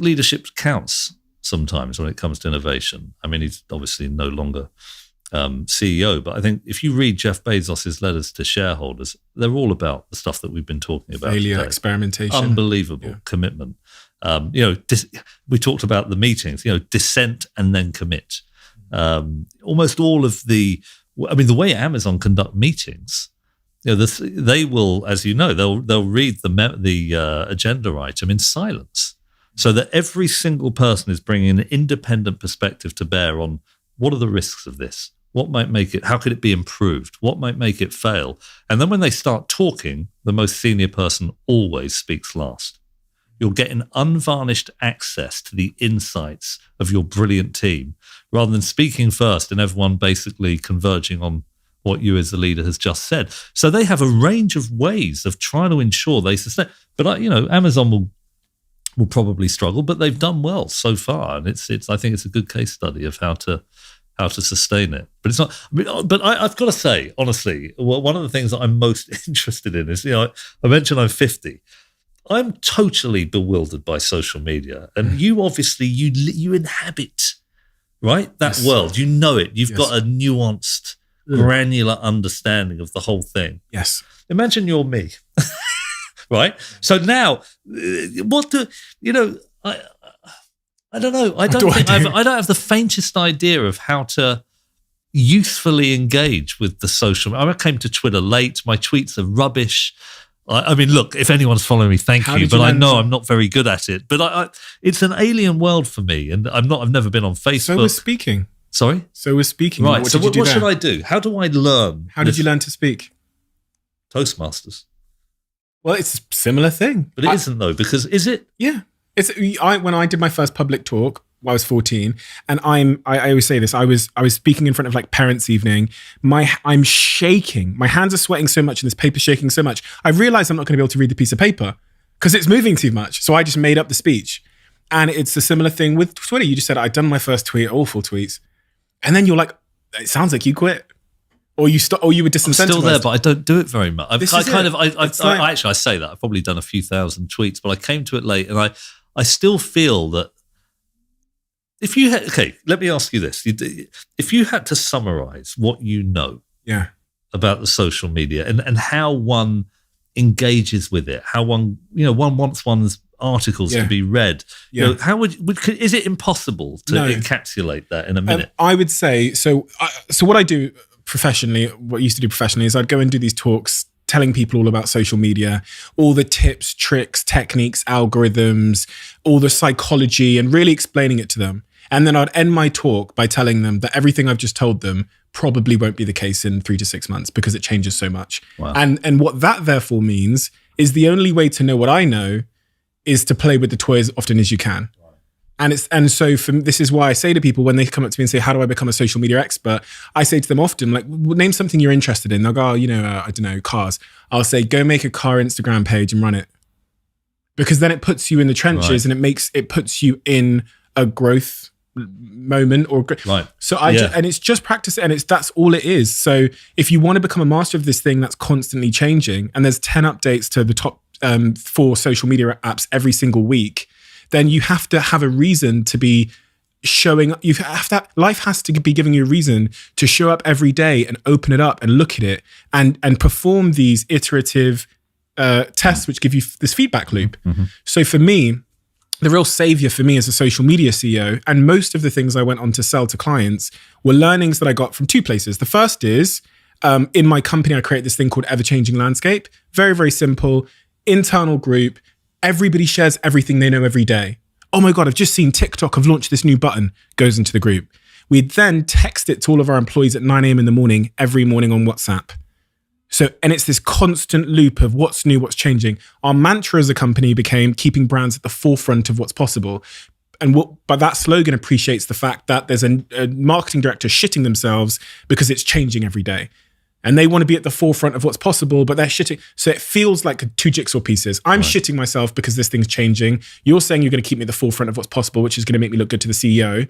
leadership counts sometimes when it comes to innovation. I mean, he's obviously no longer CEO, but I think if you read Jeff Bezos's letters to shareholders, they're all about the stuff that we've been talking about failure, today. experimentation, unbelievable commitment. We talked about the meetings, dissent and then commit. Almost all of the way Amazon conduct meetings, they will, as you know, they'll read the agenda item in silence, so that every single person is bringing an independent perspective to bear on what are the risks of this. What might make it, how could it be improved? What might make it fail? And then when they start talking, the most senior person always speaks last. You'll get an unvarnished access to the insights of your brilliant team, rather than speaking first and everyone basically converging on what you as the leader has just said. So they have a range of ways of trying to ensure they sustain. But Amazon will probably struggle, but they've done well so far, and it's I think it's a good case study of how to sustain it. But it's not. But I've got to say, honestly, one of the things that I'm most interested in is, I mentioned I'm 50. I'm totally bewildered by social media, and you obviously you inhabit, right, that world. You know it. You've got a nuanced, granular understanding of the whole thing. Yes. Imagine you're me. Right. So now, I don't know. I don't have the faintest idea of how to youthfully engage with the social. I came to Twitter late. My tweets are rubbish. I mean, look, if anyone's following me, thank you. But I know I'm not very good at it. But it's an alien world for me, and I've never been on Facebook. So we're speaking. Sorry. So we're speaking. Right. What should I do? How do I learn? How did you learn to speak? Toastmasters. Well, it's a similar thing. But it isn't, though, because is it? Yeah. When I did my first public talk, I was 14, and I always say this, I was speaking in front of like parents' evening. I'm shaking. My hands are sweating so much and this paper's shaking so much. I realized I'm not going to be able to read the piece of paper because it's moving too much. So I just made up the speech. And it's a similar thing with Twitter. You just said, I'd done my first tweet, awful tweets. And then you're like, it sounds like you quit. Or you were disincentivized. I'm still there, but I don't do it very much. I say that. I've probably done a few thousand tweets, but I came to it late, and I still feel that if you had, let me ask you this. If you had to summarize what you know about the social media and how one engages with it, how one wants one's articles to be read, how is it impossible to encapsulate that in a minute? I would say, so what I do professionally, what I used to do professionally, is I'd go and do these talks telling people all about social media, all the tips, tricks, techniques, algorithms, all the psychology, and really explaining it to them. And then I'd end my talk by telling them that everything I've just told them probably won't be the case in 3 to 6 months because it changes so much. Wow. And what that therefore means is the only way to know what I know is to play with the toy as often as you can. And so this is why I say to people when they come up to me and say, how do I become a social media expert? I say to them often, like, name something you're interested in. They'll go, I don't know, cars. I'll say, go make a car Instagram page and run it. Because then it puts you in the trenches and it puts you in a growth moment So and it's just practice, and that's all it is. So if you want to become a master of this thing that's constantly changing, and there's 10 updates to the top 4 social media apps every single week, then you have to have a reason to be showing. Life has to be giving you a reason to show up every day and open it up and look at it and perform these iterative tests which give you this feedback loop. Mm-hmm. So for me, the real savior for me as a social media CEO, and most of the things I went on to sell to clients, were learnings that I got from 2 places. The first is in my company, I created this thing called Ever Changing Landscape. Very, very simple, internal group. Everybody shares everything they know every day. Oh my God, I've just seen TikTok have launched this new button, goes into the group. We then text it to all of our employees at 9 a.m. in the morning, every morning on WhatsApp. And it's this constant loop of what's new, what's changing. Our mantra as a company became keeping brands at the forefront of what's possible. But that slogan appreciates the fact that there's a marketing director shitting themselves because it's changing every day. And they want to be at the forefront of what's possible, but they're shitting. So it feels like 2 jigsaw pieces. I'm shitting myself because this thing's changing. You're saying you're going to keep me at the forefront of what's possible, which is going to make me look good to the CEO.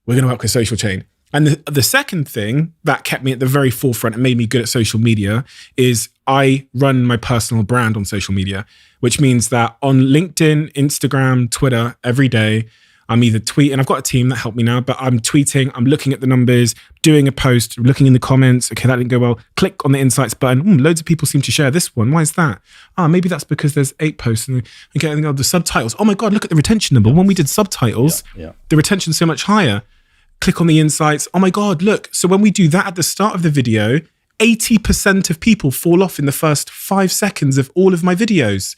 We're going to work with social chain. And the second thing that kept me at the very forefront and made me good at social media is I run my personal brand on social media, which means that on LinkedIn, Instagram, Twitter, every day, I'm either tweeting, I've got a team that help me now, but I'm tweeting, I'm looking at the numbers, doing a post, looking in the comments. Okay, that didn't go well. Click on the insights button. Loads of people seem to share this one. Why is that? Maybe that's because there's 8 posts. And okay, the subtitles. Oh my God, look at the retention number. When we did subtitles, the retention's so much higher. Click on the insights. Oh my God, look. So when we do that at the start of the video, 80% of people fall off in the first 5 seconds of all of my videos.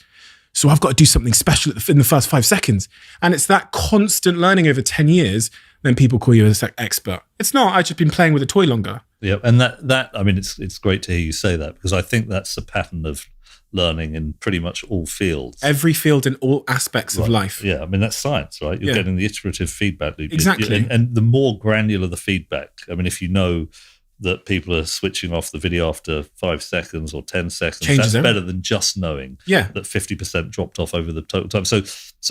So I've got to do something special in the first 5 seconds. And it's that constant learning over 10 years, then people call you an expert. It's not, I've just been playing with a toy longer. Yeah, and that I mean, it's great to hear you say that, because I think that's a pattern of learning in pretty much all fields. Every field in all aspects of life. Yeah, I mean, that's science, right? You're getting the iterative feedback loop. Exactly. And the more granular the feedback, I mean, if you know that people are switching off the video after 5 seconds or 10 seconds, changes that's everything. better than just knowing that 50% dropped off over the total time. So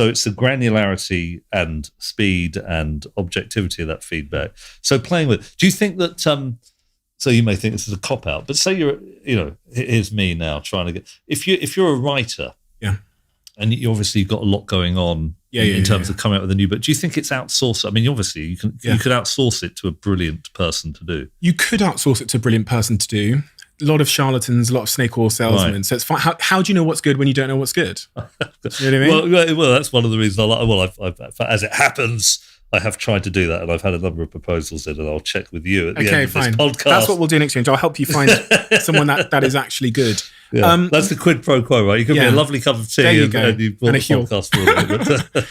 it's the granularity and speed and objectivity of that feedback. So playing with, do you think that, so you may think this is a cop-out, but say here's me now trying to get, if you're a writer, and you obviously you've got a lot going on in terms of coming out with a new book, do you think it's outsourced? I mean, obviously you could outsource it to a brilliant person to do. You could outsource it to a brilliant person to do. A lot of charlatans, a lot of snake oil salesmen. Right. So it's fine. How do you know what's good when you don't know what's good? You know what I mean? Well, that's one of the reasons I like. Well, I've as it happens, I have tried to do that, and I've had a number of proposals in, and I'll check with you at the end of this podcast. That's what we'll do in exchange. I'll help you find someone that is actually good. Yeah. That's the quid pro quo, right? You give me a lovely cup of tea, there you and go. you bought a podcast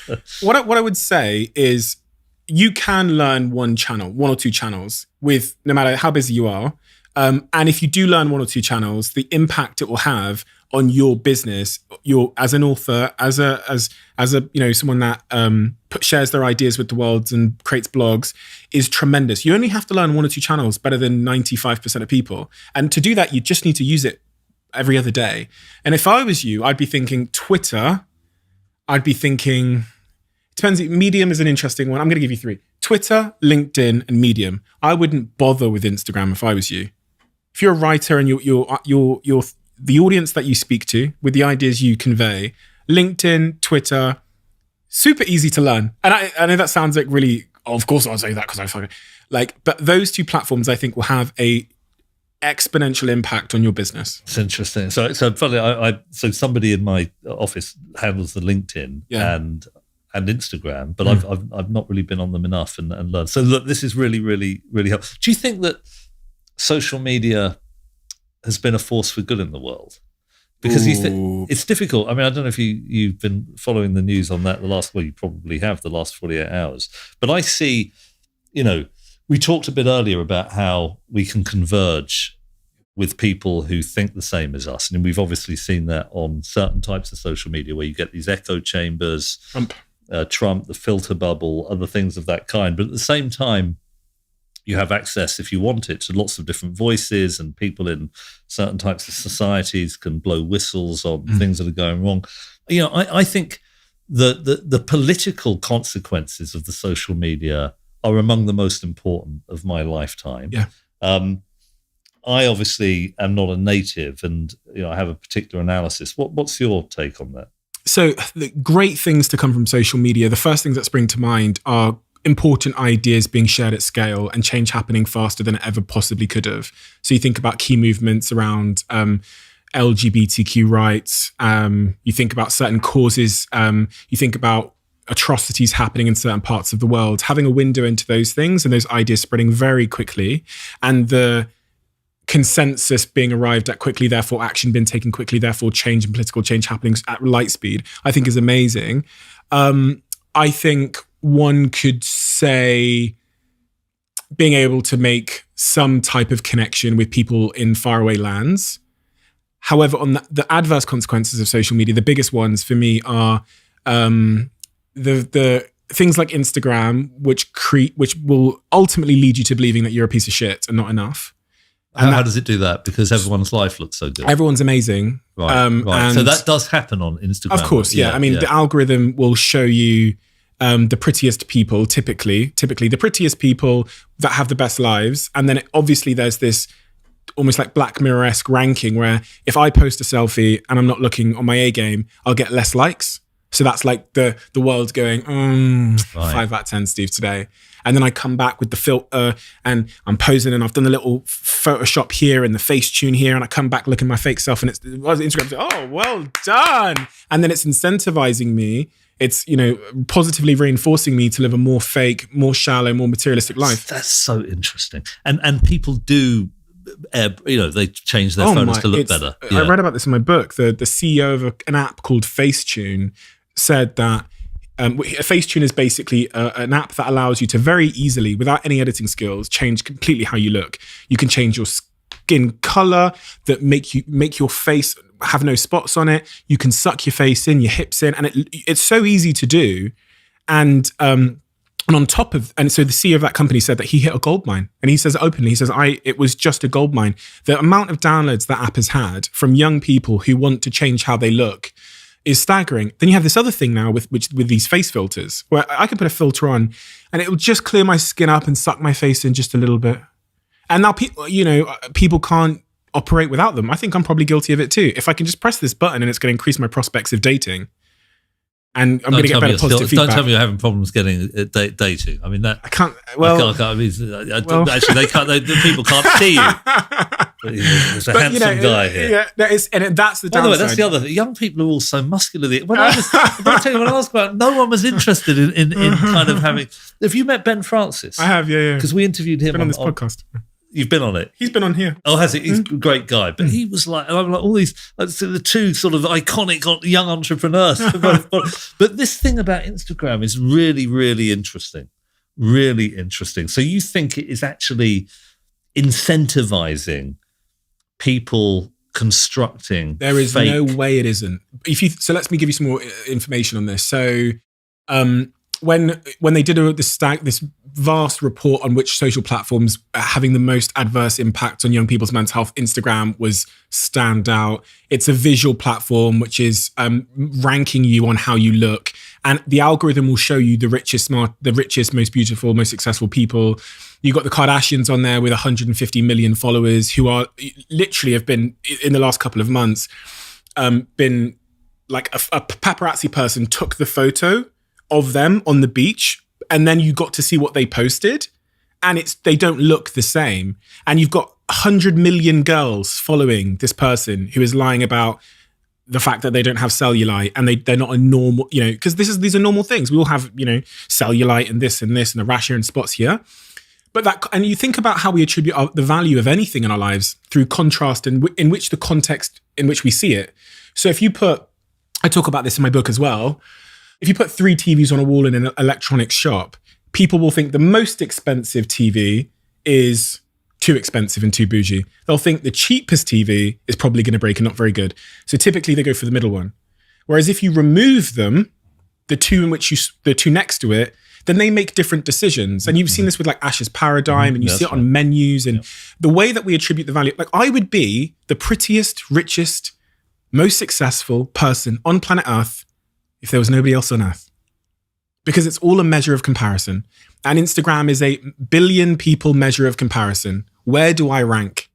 for it. What I would say is you can learn one or two channels with no matter how busy you are. And if you do learn 1 or 2 channels, the impact it will have on your business, as an author, as a someone that shares their ideas with the world and creates blogs, is tremendous. You only have to learn 1 or 2 channels better than 95% of people. And to do that, you just need to use it every other day. And if I was you, I'd be thinking Twitter, I'd be thinking Depends. Medium is an interesting one. I'm going to give you 3. Twitter, LinkedIn, and Medium. I wouldn't bother with Instagram if I was you. If you're a writer and you're the audience that you speak to with the ideas you convey, LinkedIn, Twitter, super easy to learn. And I know that sounds like really, of course I'll say that because I fucking but those 2 platforms I think will have a exponential impact on your business. It's interesting. So funny. So somebody in my office handles the LinkedIn and Instagram, but I've not really been on them enough and learned. So look, this is really, really, really helpful. Do you think that social media has been a force for good in the world? Because it's difficult. I mean, I don't know if you've been following the news on that you probably have the last 48 hours. But I see, we talked a bit earlier about how we can converge with people who think the same as us. And we've obviously seen that on certain types of social media where you get these echo chambers, Trump, the filter bubble, other things of that kind. But at the same time, you have access, if you want it, to lots of different voices, and people in certain types of societies can blow whistles on things that are going wrong. I think the political consequences of the social media are among the most important of my lifetime. Yeah. I obviously am not a native, and I have a particular analysis. What's your take on that? So the great things to come from social media, the first things that spring to mind are important ideas being shared at scale and change happening faster than it ever possibly could have. So you think about key movements around LGBTQ rights, you think about certain causes, you think about atrocities happening in certain parts of the world, having a window into those things and those ideas spreading very quickly, and the consensus being arrived at quickly, therefore action being taken quickly, therefore change and political change happening at light speed, I think is amazing. I think one could say being able to make some type of connection with people in faraway lands. However, on the adverse consequences of social media, the biggest ones for me are the things like Instagram, which will ultimately lead you to believing that you're a piece of shit and not enough. How does it do that? Because everyone's life looks so good. Everyone's amazing. Right. Right. So that does happen on Instagram. Of course, yeah. I mean, the algorithm will show you the prettiest people, typically the prettiest people that have the best lives. And then obviously there's this almost like Black Mirror-esque ranking where if I post a selfie and I'm not looking on my A game, I'll get less likes. So that's like the world going, 5 out of 10, Steve, today. And then I come back with the filter and I'm posing and I've done the little Photoshop here and the Facetune here. And I come back looking at my fake self and Instagram says, oh, well done. And then it's incentivizing me. It's, positively reinforcing me to live a more fake, more shallow, more materialistic life. That's so interesting. And people do, they change their photos to look better. Yeah. I read about this in my book. The CEO of an app called Facetune said that Facetune is basically an app that allows you to very easily, without any editing skills, change completely how you look. You can change your skin color that make your face have no spots on it. You can suck your face in, your hips in, and it's so easy to do. And on top of, and so the CEO of that company said that he hit a gold mine, and he says openly, it was just a gold mine. The amount of downloads that app has had from young people who want to change how they look is staggering. Then you have this other thing now with these face filters, where I can put a filter on and it will just clear my skin up and suck my face in just a little bit. And now people can't operate without them. I think I'm probably guilty of it too. If I can just press this button and it's going to increase my prospects of dating, and I'm going to get better positive feedback. Don't tell me you're having problems getting dating. I mean, that I can't. Actually, they can't. The people can't see you. There's a handsome guy here. Yeah, that's the downside. By the way, that's the other thing. Young people are all so muscular. When I was about, no one was interested in kind of having. Have you met Ben Francis? I have, yeah. Because we interviewed him on this podcast. You've been on it. He's been on here. Oh, has he? He's a great guy. But he was like, and I'm like, all these, the 2 sort of iconic young entrepreneurs. But this thing about Instagram is really, really interesting. Really interesting. So you think it is actually incentivizing people constructing There is fake... no way it isn't. So let me give you some more information on this. So when they did this vast report on which social platforms are having the most adverse impact on young people's mental health, Instagram was stand out. It's a visual platform which is ranking you on how you look, And the algorithm will show you the richest, most beautiful, most successful people. You got the Kardashians on there with 150 million followers who are literally have been in the last couple of months, been like a paparazzi person took the photo of them on the beach, and then you got to see what they posted, and they don't look the same. And you've got 100 million girls following this person who is lying about the fact that they don't have cellulite, and they're not a normal, because these are normal things. We all have, cellulite and this and a rash here and spots here. But and you think about how we attribute the value of anything in our lives through contrast in which the context in which we see it. So if you I talk about this in my book as well, if you put 3 TVs on a wall in an electronics shop, people will think the most expensive TV is too expensive and too bougie. They'll think the cheapest TV is probably going to break and not very good. So typically they go for the middle one. Whereas if you remove them, the two next to it, then they make different decisions. And you've seen this with like Ash's Paradigm, and you see it on menus, and the way that we attribute the value. Like, I would be the prettiest, richest, most successful person on planet Earth if there was nobody else on Earth. Because it's all a measure of comparison. And Instagram is a billion people measure of comparison. Where do I rank?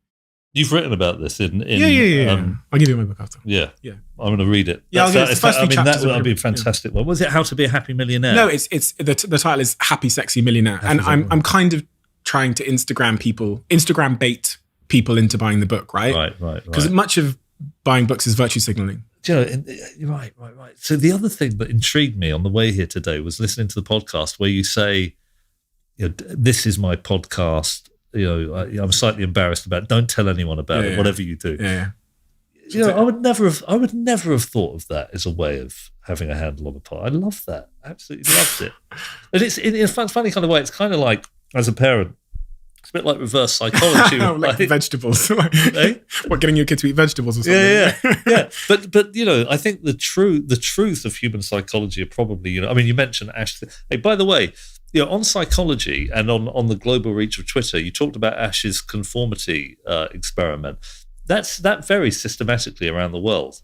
You've written about this in yeah. I'll give you my book after. Yeah. I'm going to read it. Yeah, I'll give it the first few chapters. That would be a fantastic one. Was it How to Be a Happy Millionaire? No, it's the title is Happy Sexy Millionaire. And I'm kind of trying to Instagram bait people into buying the book, right? Right. Because much of buying books is virtue signaling. Right. So the other thing that intrigued me on the way here today was listening to the podcast where you say, this is my podcast. I'm slightly embarrassed about it. Don't tell anyone about it, whatever you do. Yeah. I would never have thought of that as a way of having a handle on a pod. I love that. Absolutely loved it. And it's in a funny kind of way. It's kind of like, as a parent, it's a bit like reverse psychology. like vegetables. What, getting your kid to eat vegetables or something? Yeah. But I think the truth of human psychology are probably, you mentioned Ash. Hey, by the way, on psychology and on the global reach of Twitter, you talked about Ash's conformity experiment. That varies systematically around the world.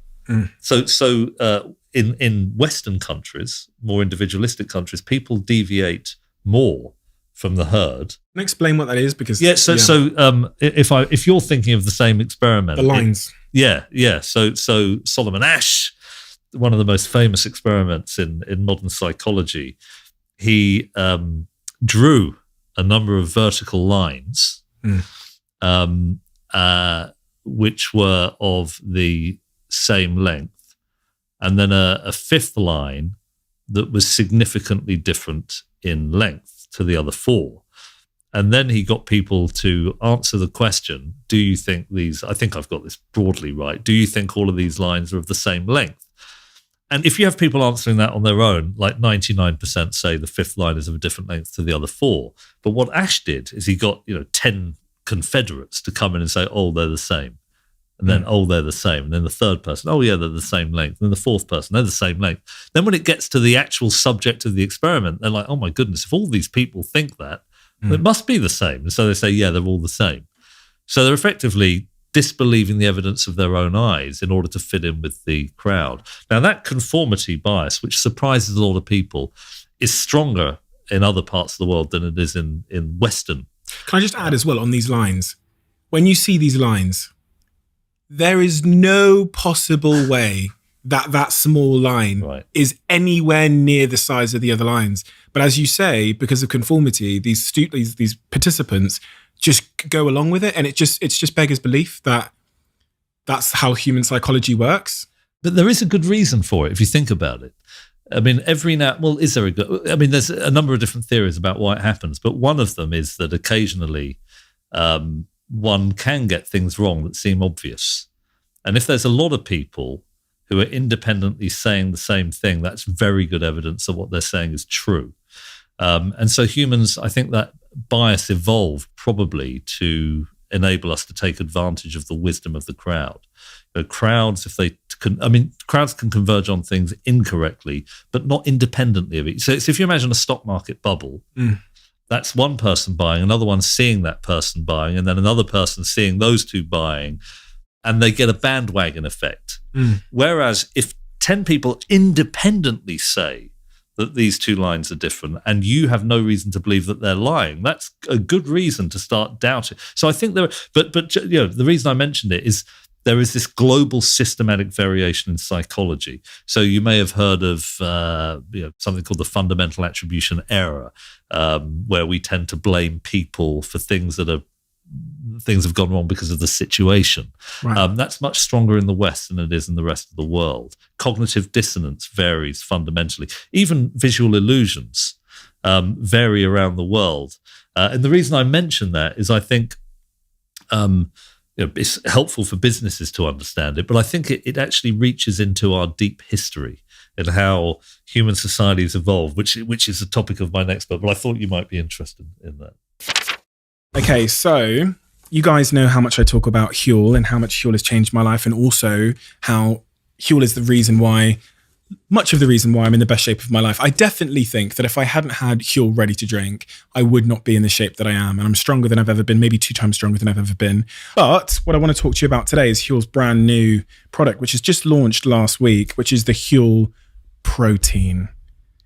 So in Western countries, more individualistic countries, people deviate more from the herd. Can you explain what that is? Because if you're thinking of the same experiment, the lines, So Solomon Asch, one of the most famous experiments in modern psychology, he drew a number of vertical lines, which were of the same length, and then a fifth line that was significantly different in length to the other 4. And then he got people to answer the question, do you think I think I've got this broadly right, do you think all of these lines are of the same length? And if you have people answering that on their own, like 99% say the fifth line is of a different length to the other 4. But what Ash did is he got 10 confederates to come in and say, oh, they're the same. And then, oh, they're the same. And then the third person, oh, yeah, they're the same length. And then the fourth person, they're the same length. Then when it gets to the actual subject of the experiment, they're like, oh, my goodness, if all these people think that, it must be the same. And so they say, yeah, they're all the same. So they're effectively disbelieving the evidence of their own eyes in order to fit in with the crowd. Now, that conformity bias, which surprises a lot of people, is stronger in other parts of the world than it is in Western. Can I just add as well on these lines? When you see these lines, there is no possible way that small line is anywhere near the size of the other lines. But as you say, because of conformity, these participants just go along with it, and it's just beggars belief that that's how human psychology works. But there is a good reason for it if you think about it. I mean, is there a good? I mean, there's a number of different theories about why it happens, but one of them is that occasionally one can get things wrong that seem obvious. And if there's a lot of people who are independently saying the same thing, that's very good evidence that what they're saying is true. And so humans, I think that bias evolved probably to enable us to take advantage of the wisdom of the crowd. Crowds, crowds can converge on things incorrectly, but not independently of each. So if you imagine a stock market bubble, that's one person buying, another one seeing that person buying, and then another person seeing those two buying, and they get a bandwagon effect. Whereas if 10 people independently say that these two lines are different, and you have no reason to believe that they're lying, that's a good reason to start doubting. So I think but the reason I mentioned it is there is this global systematic variation in psychology. So you may have heard of something called the fundamental attribution error, where we tend to blame people for things have gone wrong because of the situation. Right. That's much stronger in the West than it is in the rest of the world. Cognitive dissonance varies fundamentally. Even visual illusions vary around the world. And the reason I mention that is I think it's helpful for businesses to understand it, but I think it actually reaches into our deep history and how human societies evolve, which is the topic of my next book. But I thought you might be interested in that. Okay, so you guys know how much I talk about Huel and how much Huel has changed my life, and also how Huel is much of the reason why I'm in the best shape of my life. I definitely think that if I hadn't had Huel ready to drink, I would not be in the shape that I am. And I'm stronger than I've ever been, maybe 2 times stronger than I've ever been. But what I want to talk to you about today is Huel's brand new product, which has just launched last week, which is the Huel Protein.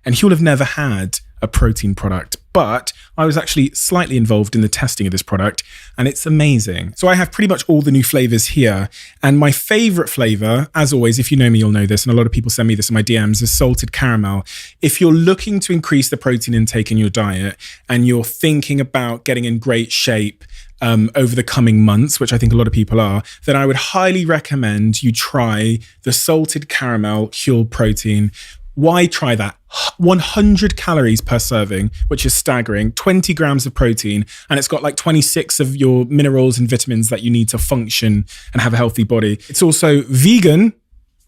And Huel have never had a protein product, but I was actually slightly involved in the testing of this product, and it's amazing. So I have pretty much all the new flavors here, and my favorite flavor, as always, if you know me, you'll know this, and a lot of people send me this in my DMs, is salted caramel. If you're looking to increase the protein intake in your diet and you're thinking about getting in great shape over the coming months, which I think a lot of people are, then I would highly recommend you try the salted caramel Huel Protein. Why try that? 100 calories per serving, which is staggering, 20 grams of protein, and it's got like 26 of your minerals and vitamins that you need to function and have a healthy body. It's also vegan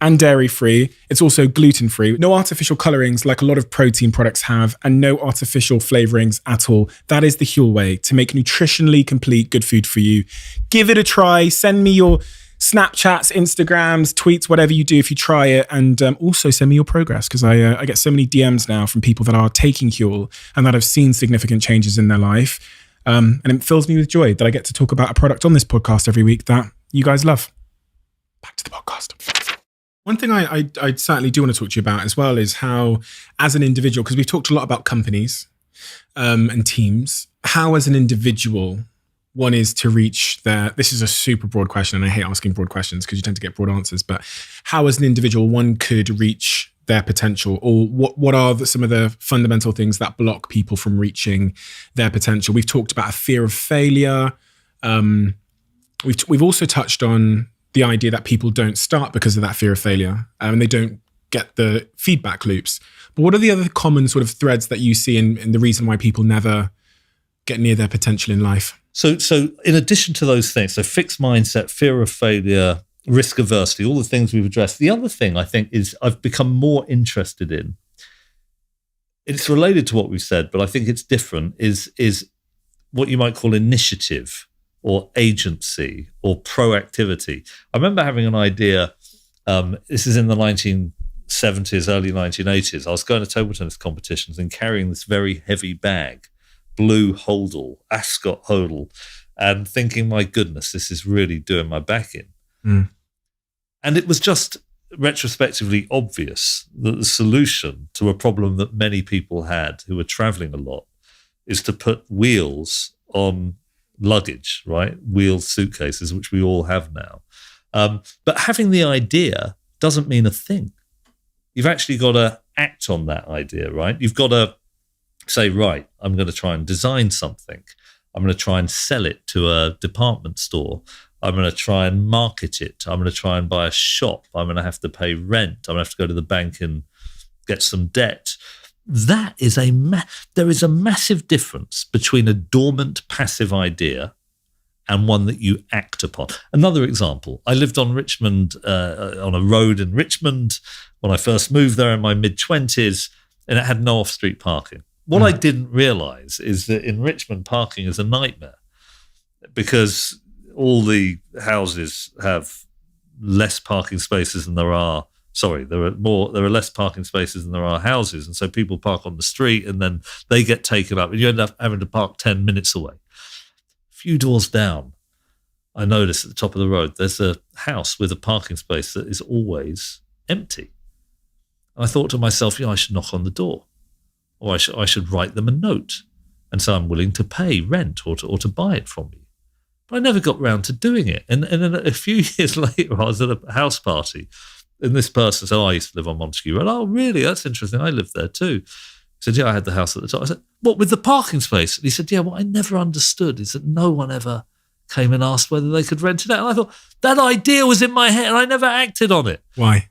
and dairy-free. It's also gluten-free. No artificial colorings like a lot of protein products have, and no artificial flavorings at all. That is the Huel way to make nutritionally complete good food for you. Give it a try. Send me your Snapchats, Instagrams, tweets, whatever you do if you try it. And also send me your progress, because I get so many DMs now from people that are taking Huel and that have seen significant changes in their life. And it fills me with joy that I get to talk about a product on this podcast every week that you guys love. Back to the podcast. One thing I certainly do want to talk to you about as well is how, as an individual, because we've talked a lot about companies and teams, how as an individual one is to reach this is a super broad question, and I hate asking broad questions because you tend to get broad answers, but how as an individual one could reach their potential, or what are some of the fundamental things that block people from reaching their potential? We've talked about a fear of failure. We've also touched on the idea that people don't start because of that fear of failure, and they don't get the feedback loops. But what are the other common sort of threads that you see in the reason why people never get near their potential in life? So in addition to those things, so fixed mindset, fear of failure, risk aversity, all the things we've addressed. The other thing I think is I've become more interested in, it's related to what we've said, but I think it's different, is what you might call initiative or agency or proactivity. I remember having an idea, this is in the 1970s, early 1980s. I was going to table tennis competitions and carrying this very heavy bag, blue Holdall, Ascot Holdall, and thinking, my goodness, this is really doing my back in. And it was just retrospectively obvious that the solution to a problem that many people had who were traveling a lot is to put wheels on luggage, right? Wheeled suitcases, which we all have now. But having the idea doesn't mean a thing. You've actually got to act on that idea, right? You've got to say, right, I'm going to try and design something. I'm going to try and sell it to a department store. I'm going to try and market it. I'm going to try and buy a shop. I'm going to have to pay rent. I'm going to have to go to the bank and get some debt. That is there is a massive difference between a dormant, passive idea and one that you act upon. Another example, I lived on Richmond, on a road in Richmond when I first moved there in my mid-20s, and it had no off-street parking. What I didn't realize is that in Richmond, parking is a nightmare because all the houses have less parking spaces than there are. Sorry, there are less parking spaces than there are houses. And so people park on the street and then they get taken up and you end up having to park 10 minutes away. A few doors down, I noticed at the top of the road, there's a house with a parking space that is always empty. And I thought to myself, I should knock on the door. or I should write them a note and say I'm willing to pay rent or to buy it from you. But I never got round to doing it. And then a few years later, I was at a house party, and this person said, I used to live on Montague Road. Oh, really? That's interesting. I lived there too. He said, yeah, I had the house at the top. I said, what, with the parking space? And he said, yeah, what I never understood is that no one ever came and asked whether they could rent it out. And I thought, that idea was in my head and I never acted on it. Why?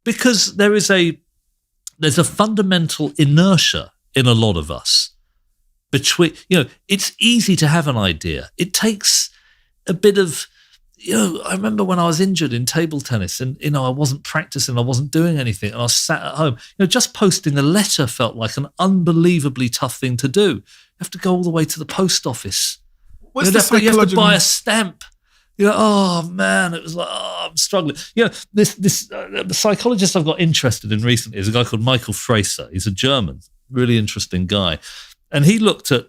Because there's a fundamental inertia in a lot of us between, it's easy to have an idea. It takes a bit of, I remember when I was injured in table tennis and, I wasn't practicing, I wasn't doing anything, and I sat at home. Just posting a letter felt like an unbelievably tough thing to do. You have to go all the way to the post office. What's the psychological... You have to buy a stamp. Oh man, it was like, I'm struggling. The psychologist I've got interested in recently is a guy called Michael Fraser. He's a German, really interesting guy. And he looked at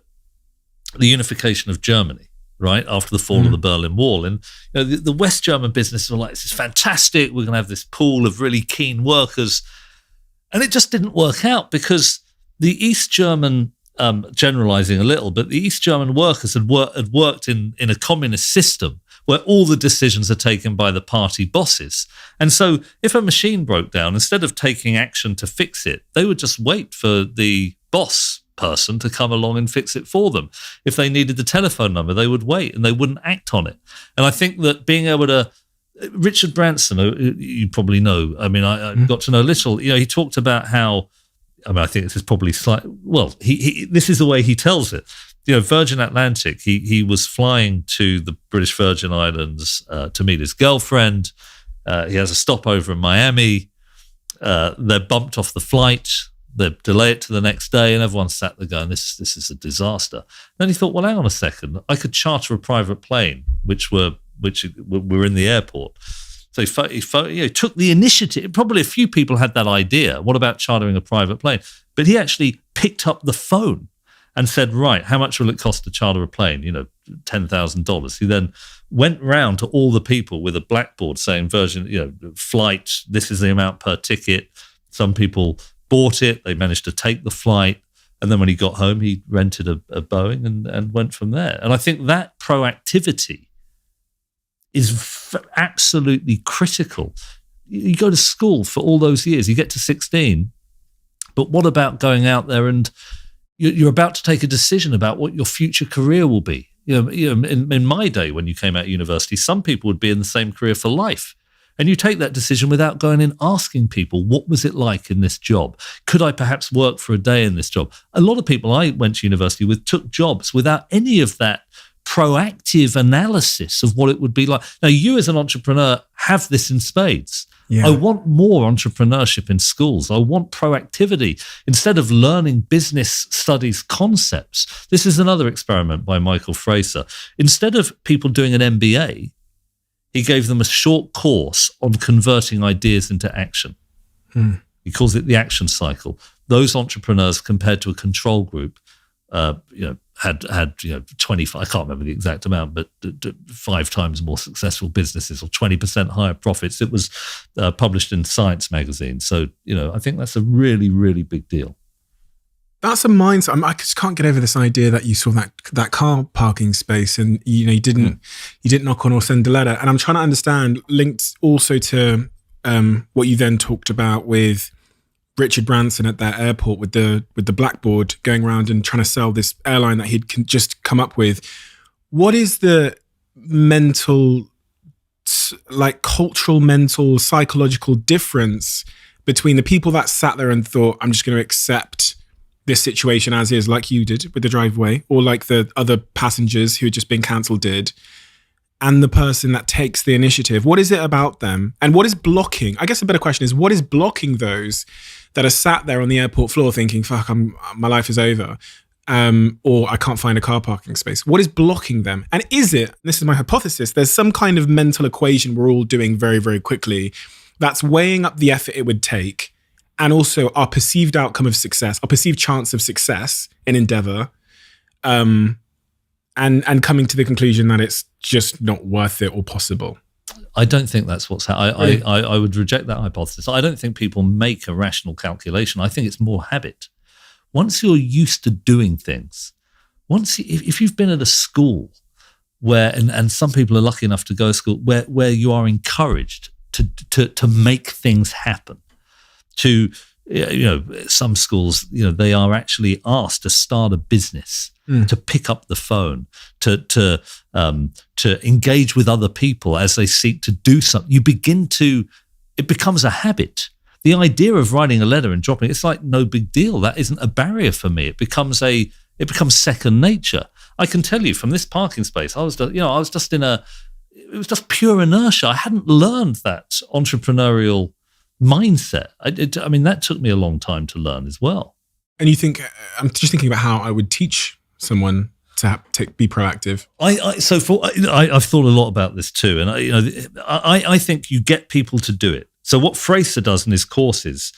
the unification of Germany, right, after the fall of the Berlin Wall. And the West German businesses were like, this is fantastic. We're going to have this pool of really keen workers. And it just didn't work out because the East German, generalizing a little, but the East German workers had worked in a communist system where all the decisions are taken by the party bosses. And so if a machine broke down, instead of taking action to fix it, they would just wait for the boss person to come along and fix it for them. If they needed the telephone number, they would wait and they wouldn't act on it. And I think that being able to, Richard Branson, who you probably know, I got to know a little, he talked about how, I think this is probably this is the way he tells it. Virgin Atlantic, he was flying to the British Virgin Islands to meet his girlfriend. He has a stopover in Miami. They're bumped off the flight. They delay it to the next day, and everyone sat there going, this is a disaster. Then he thought, well, hang on a second. I could charter a private plane, which were in the airport. So he took the initiative. Probably a few people had that idea. What about chartering a private plane? But he actually picked up the phone and said, right, how much will it cost to charter a plane? $10,000. He then went round to all the people with a blackboard saying, Virgin, flight, this is the amount per ticket. Some people bought it. They managed to take the flight. And then when he got home, he rented a Boeing and went from there. And I think that proactivity is absolutely critical. You go to school for all those years, you get to 16, but what about going out there and you're about to take a decision about what your future career will be? In my day when you came out of university, some people would be in the same career for life. And you take that decision without going in asking people, what was it like in this job? Could I perhaps work for a day in this job? A lot of people I went to university with took jobs without any of that proactive analysis of what it would be like. Now, you as an entrepreneur have this in spades. Yeah. I want more entrepreneurship in schools. I want proactivity. Instead of learning business studies concepts, this is another experiment by Michael Fraser. Instead of people doing an MBA, he gave them a short course on converting ideas into action. He calls it the action cycle. Those entrepreneurs, compared to a control group, had 25, I can't remember the exact amount, but 5 times more successful businesses or 20% higher profits. It was published in Science magazine. So, I think that's a really, really big deal. That's a mindset. I just can't get over this idea that you saw that car parking space and you didn't knock on or send a letter. And I'm trying to understand, linked also to what you then talked about with Richard Branson at that airport with the blackboard going around and trying to sell this airline that he'd just come up with. What is the mental, cultural, mental, psychological difference between the people that sat there and thought, I'm just going to accept this situation as is, like you did with the driveway, or like the other passengers who had just been cancelled did, and the person that takes the initiative? What is it about them? And what is blocking? I guess a better question is, what is blocking those that are sat there on the airport floor thinking, fuck, my life is over, or I can't find a car parking space? What is blocking them? And is it, this is my hypothesis, there's some kind of mental equation we're all doing very, very quickly that's weighing up the effort it would take and also our perceived outcome of success, our perceived chance of success in endeavor, and coming to the conclusion that it's just not worth it or possible. I don't think that's what's happening. Really? I would reject that hypothesis. I don't think people make a rational calculation. I think it's more habit. once you're used to doing things, if you've been at a school where, and some people are lucky enough to go to school where you are encouraged to make things happen, to, some schools, they are actually asked to start a business, to pick up the phone, to engage with other people as they seek to do something. It becomes a habit. The idea of writing a letter and dropping it's like no big deal. That isn't a barrier for me. It becomes second nature. I can tell you from this parking space, it was just pure inertia. I hadn't learned that entrepreneurial mindset. That took me a long time to learn as well. And you think, I'm just thinking about how I would teach someone to be proactive. I've thought a lot about this too, and I think you get people to do it. So what Fraser does in his courses,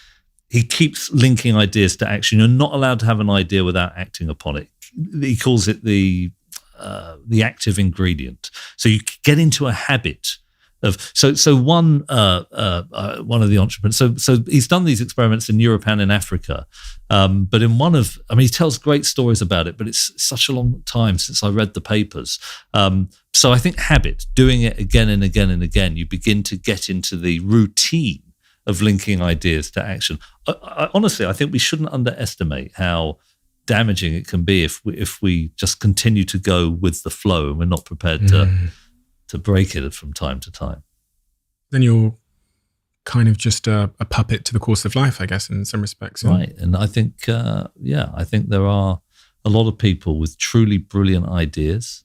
he keeps linking ideas to action. You're not allowed to have an idea without acting upon it. He calls it the active ingredient. So you get into a habit of one of the entrepreneurs. So he's done these experiments in Europe and in Africa, but in he tells great stories about it. But it's such a long time since I read the papers. So I think habit, doing it again and again and again, you begin to get into the routine of linking ideas to action. Honestly, I think we shouldn't underestimate how damaging it can be if we just continue to go with the flow and we're not prepared to break it from time to time. Then you're kind of just a puppet to the course of life, I guess, in some respects. Right. And I think, I think there are a lot of people with truly brilliant ideas,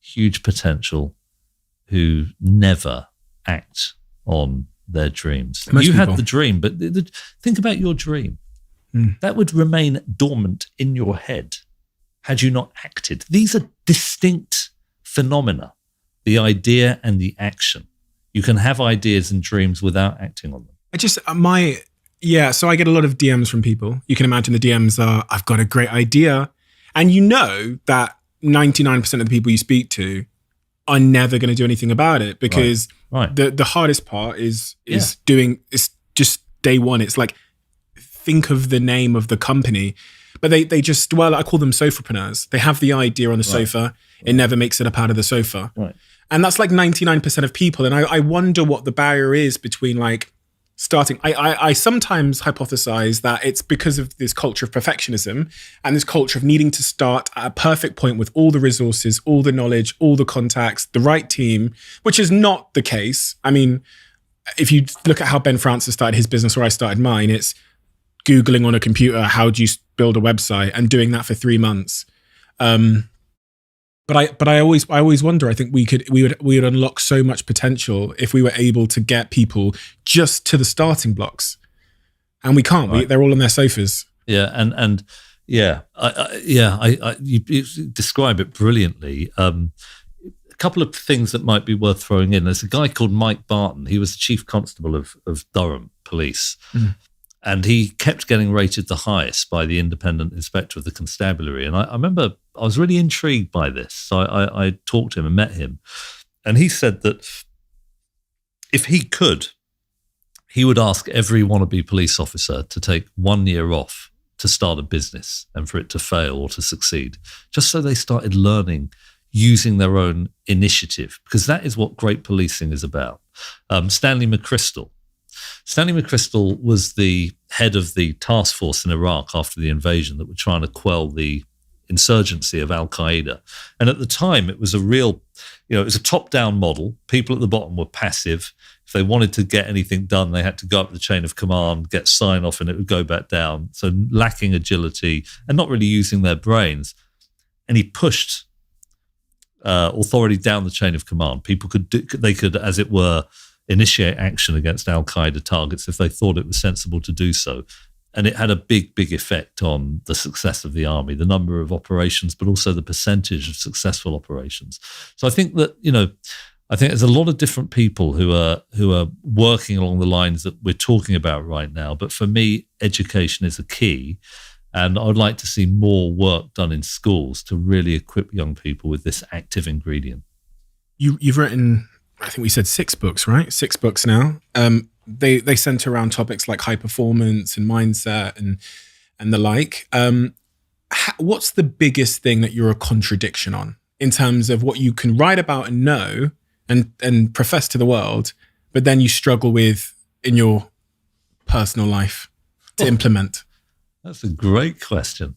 huge potential, who never act on their dreams. You had the dream, but think about your dream. That would remain dormant in your head had you not acted. These are distinct phenomena, the idea and the action. You can have ideas and dreams without acting on them. So I get a lot of DMs from people. You can imagine the DMs are, I've got a great idea. And you know that 99% of the people you speak to are never going to do anything about it because the hardest part is just day one. It's like, think of the name of the company, but they just, I call them sofapreneurs. They have the idea on the sofa. It never makes it up out of the sofa. Right. And that's like 99% of people. And I wonder what the barrier is between like starting. I sometimes hypothesize that it's because of this culture of perfectionism and this culture of needing to start at a perfect point with all the resources, all the knowledge, all the contacts, the right team, which is not the case. I mean, if you look at how Ben Francis started his business or I started mine, it's Googling on a computer, how do you build a website, and doing that for 3 months. But I always wonder, I think we would unlock so much potential if we were able to get people just to the starting blocks, and we can't. Right. They're all on their sofas. Yeah, and you describe it brilliantly. A couple of things that might be worth throwing in. There's a guy called Mike Barton. He was the chief constable of Durham Police. And he kept getting rated the highest by the independent inspector of the constabulary. And I remember I was really intrigued by this. So I talked to him and met him. And he said that if he could, he would ask every wannabe police officer to take 1 year off to start a business and for it to fail or to succeed, just so they started learning using their own initiative, because that is what great policing is about. Stanley McChrystal was the head of the task force in Iraq after the invasion that were trying to quell the insurgency of Al-Qaeda. And at the time, it was it was a top-down model. People at the bottom were passive. If they wanted to get anything done, they had to go up the chain of command, get sign-off, and it would go back down. So lacking agility and not really using their brains. And he pushed authority down the chain of command. People could, as it were, initiate action against Al-Qaeda targets if they thought it was sensible to do so. And it had a big, big effect on the success of the army, the number of operations, but also the percentage of successful operations. So I think that, I think there's a lot of different people who are working along the lines that we're talking about right now. But for me, education is a key. And I would like to see more work done in schools to really equip young people with this active ingredient. You've written, I think we said 6 books, right? 6 books now. They center around topics like high performance and mindset and the like. What's the biggest thing that you're a contradiction on in terms of what you can write about and know and profess to the world, but then you struggle with in your personal life to implement? That's a great question.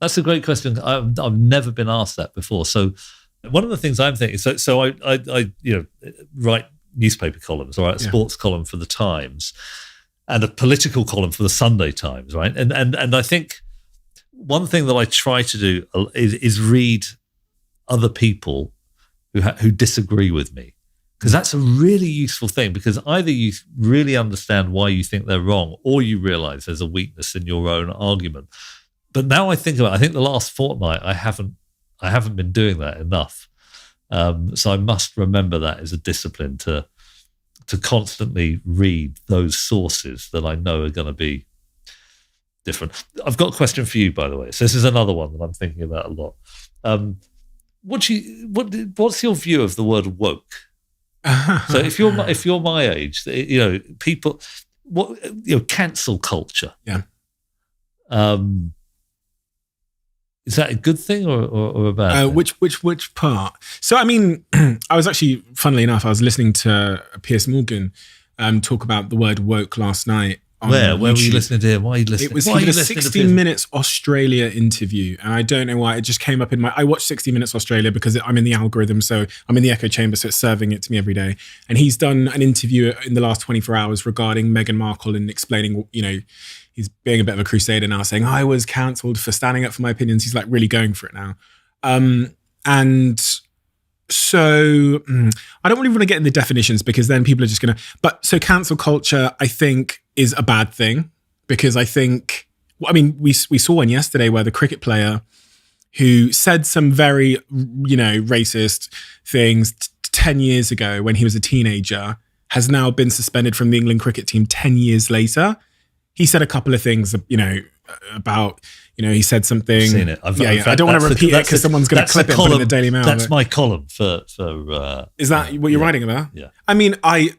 I've never been asked that before. So one of the things I'm thinking, so I write newspaper columns, or a sports column for the Times and a political column for the Sunday Times, right? And I think one thing that I try to do is read other people who disagree with me, because that's a really useful thing, because either you really understand why you think they're wrong, or you realize there's a weakness in your own argument. But now I think the last fortnight I haven't been doing that enough. So I must remember that as a discipline to constantly read those sources that I know are going to be different. I've got a question for you, by the way. So this is another one that I'm thinking about a lot. What's your view of the word woke? So if you're my age, people, cancel culture. Yeah. Is that a good thing or a bad thing? Which part? So, I mean, I was actually, funnily enough, I was listening to Piers Morgan talk about the word woke last night. Where were you listening to him? Why are you listening? He did a 60 Minutes Australia interview, and I don't know why, it just came up in I watch 60 Minutes Australia because I'm in the algorithm, so I'm in the echo chamber, so it's serving it to me every day. And he's done an interview in the last 24 hours regarding Meghan Markle and explaining, he's being a bit of a crusader now, saying, I was cancelled for standing up for my opinions. He's like really going for it now. And so I don't really want to get into definitions, because then people are just going to, so cancel culture, I think, is a bad thing, because I think, we saw one yesterday where the cricket player who said some very, racist things 10 years ago when he was a teenager has now been suspended from the England cricket team 10 years later. He said a couple of things, about, he said something. I've seen it. I don't want to repeat it because someone's going to clip it and put it in the Daily Mail. That's my column for is that what you're writing about? Yeah. I mean,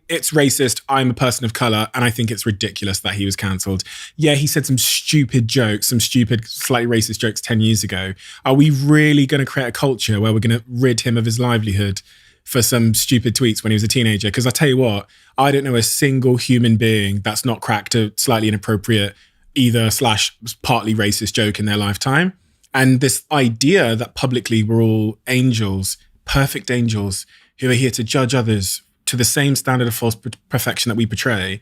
it's racist. I'm a person of color, and I think it's ridiculous that he was cancelled. Yeah, he said some stupid jokes, some stupid, slightly racist jokes 10 years ago. Are we really going to create a culture where we're going to rid him of his livelihood for some stupid tweets when he was a teenager? Because I tell you what, I don't know a single human being that's not cracked a slightly inappropriate / partly racist joke in their lifetime. And this idea that publicly we're all angels, perfect angels, who are here to judge others to the same standard of false perfection that we portray,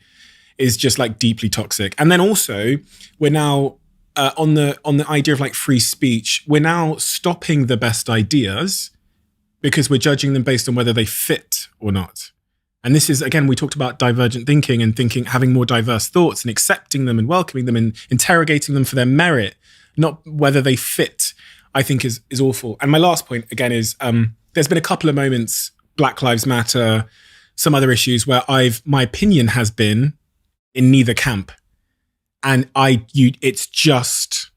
is just like deeply toxic. And then also, we're now on the idea of like free speech, we're now stopping the best ideas because we're judging them based on whether they fit or not. And this is, again, we talked about divergent thinking and having more diverse thoughts and accepting them and welcoming them and interrogating them for their merit, not whether they fit, I think is awful. And my last point, again, is there's been a couple of moments, Black Lives Matter, some other issues, where my opinion has been in neither camp. And it's just,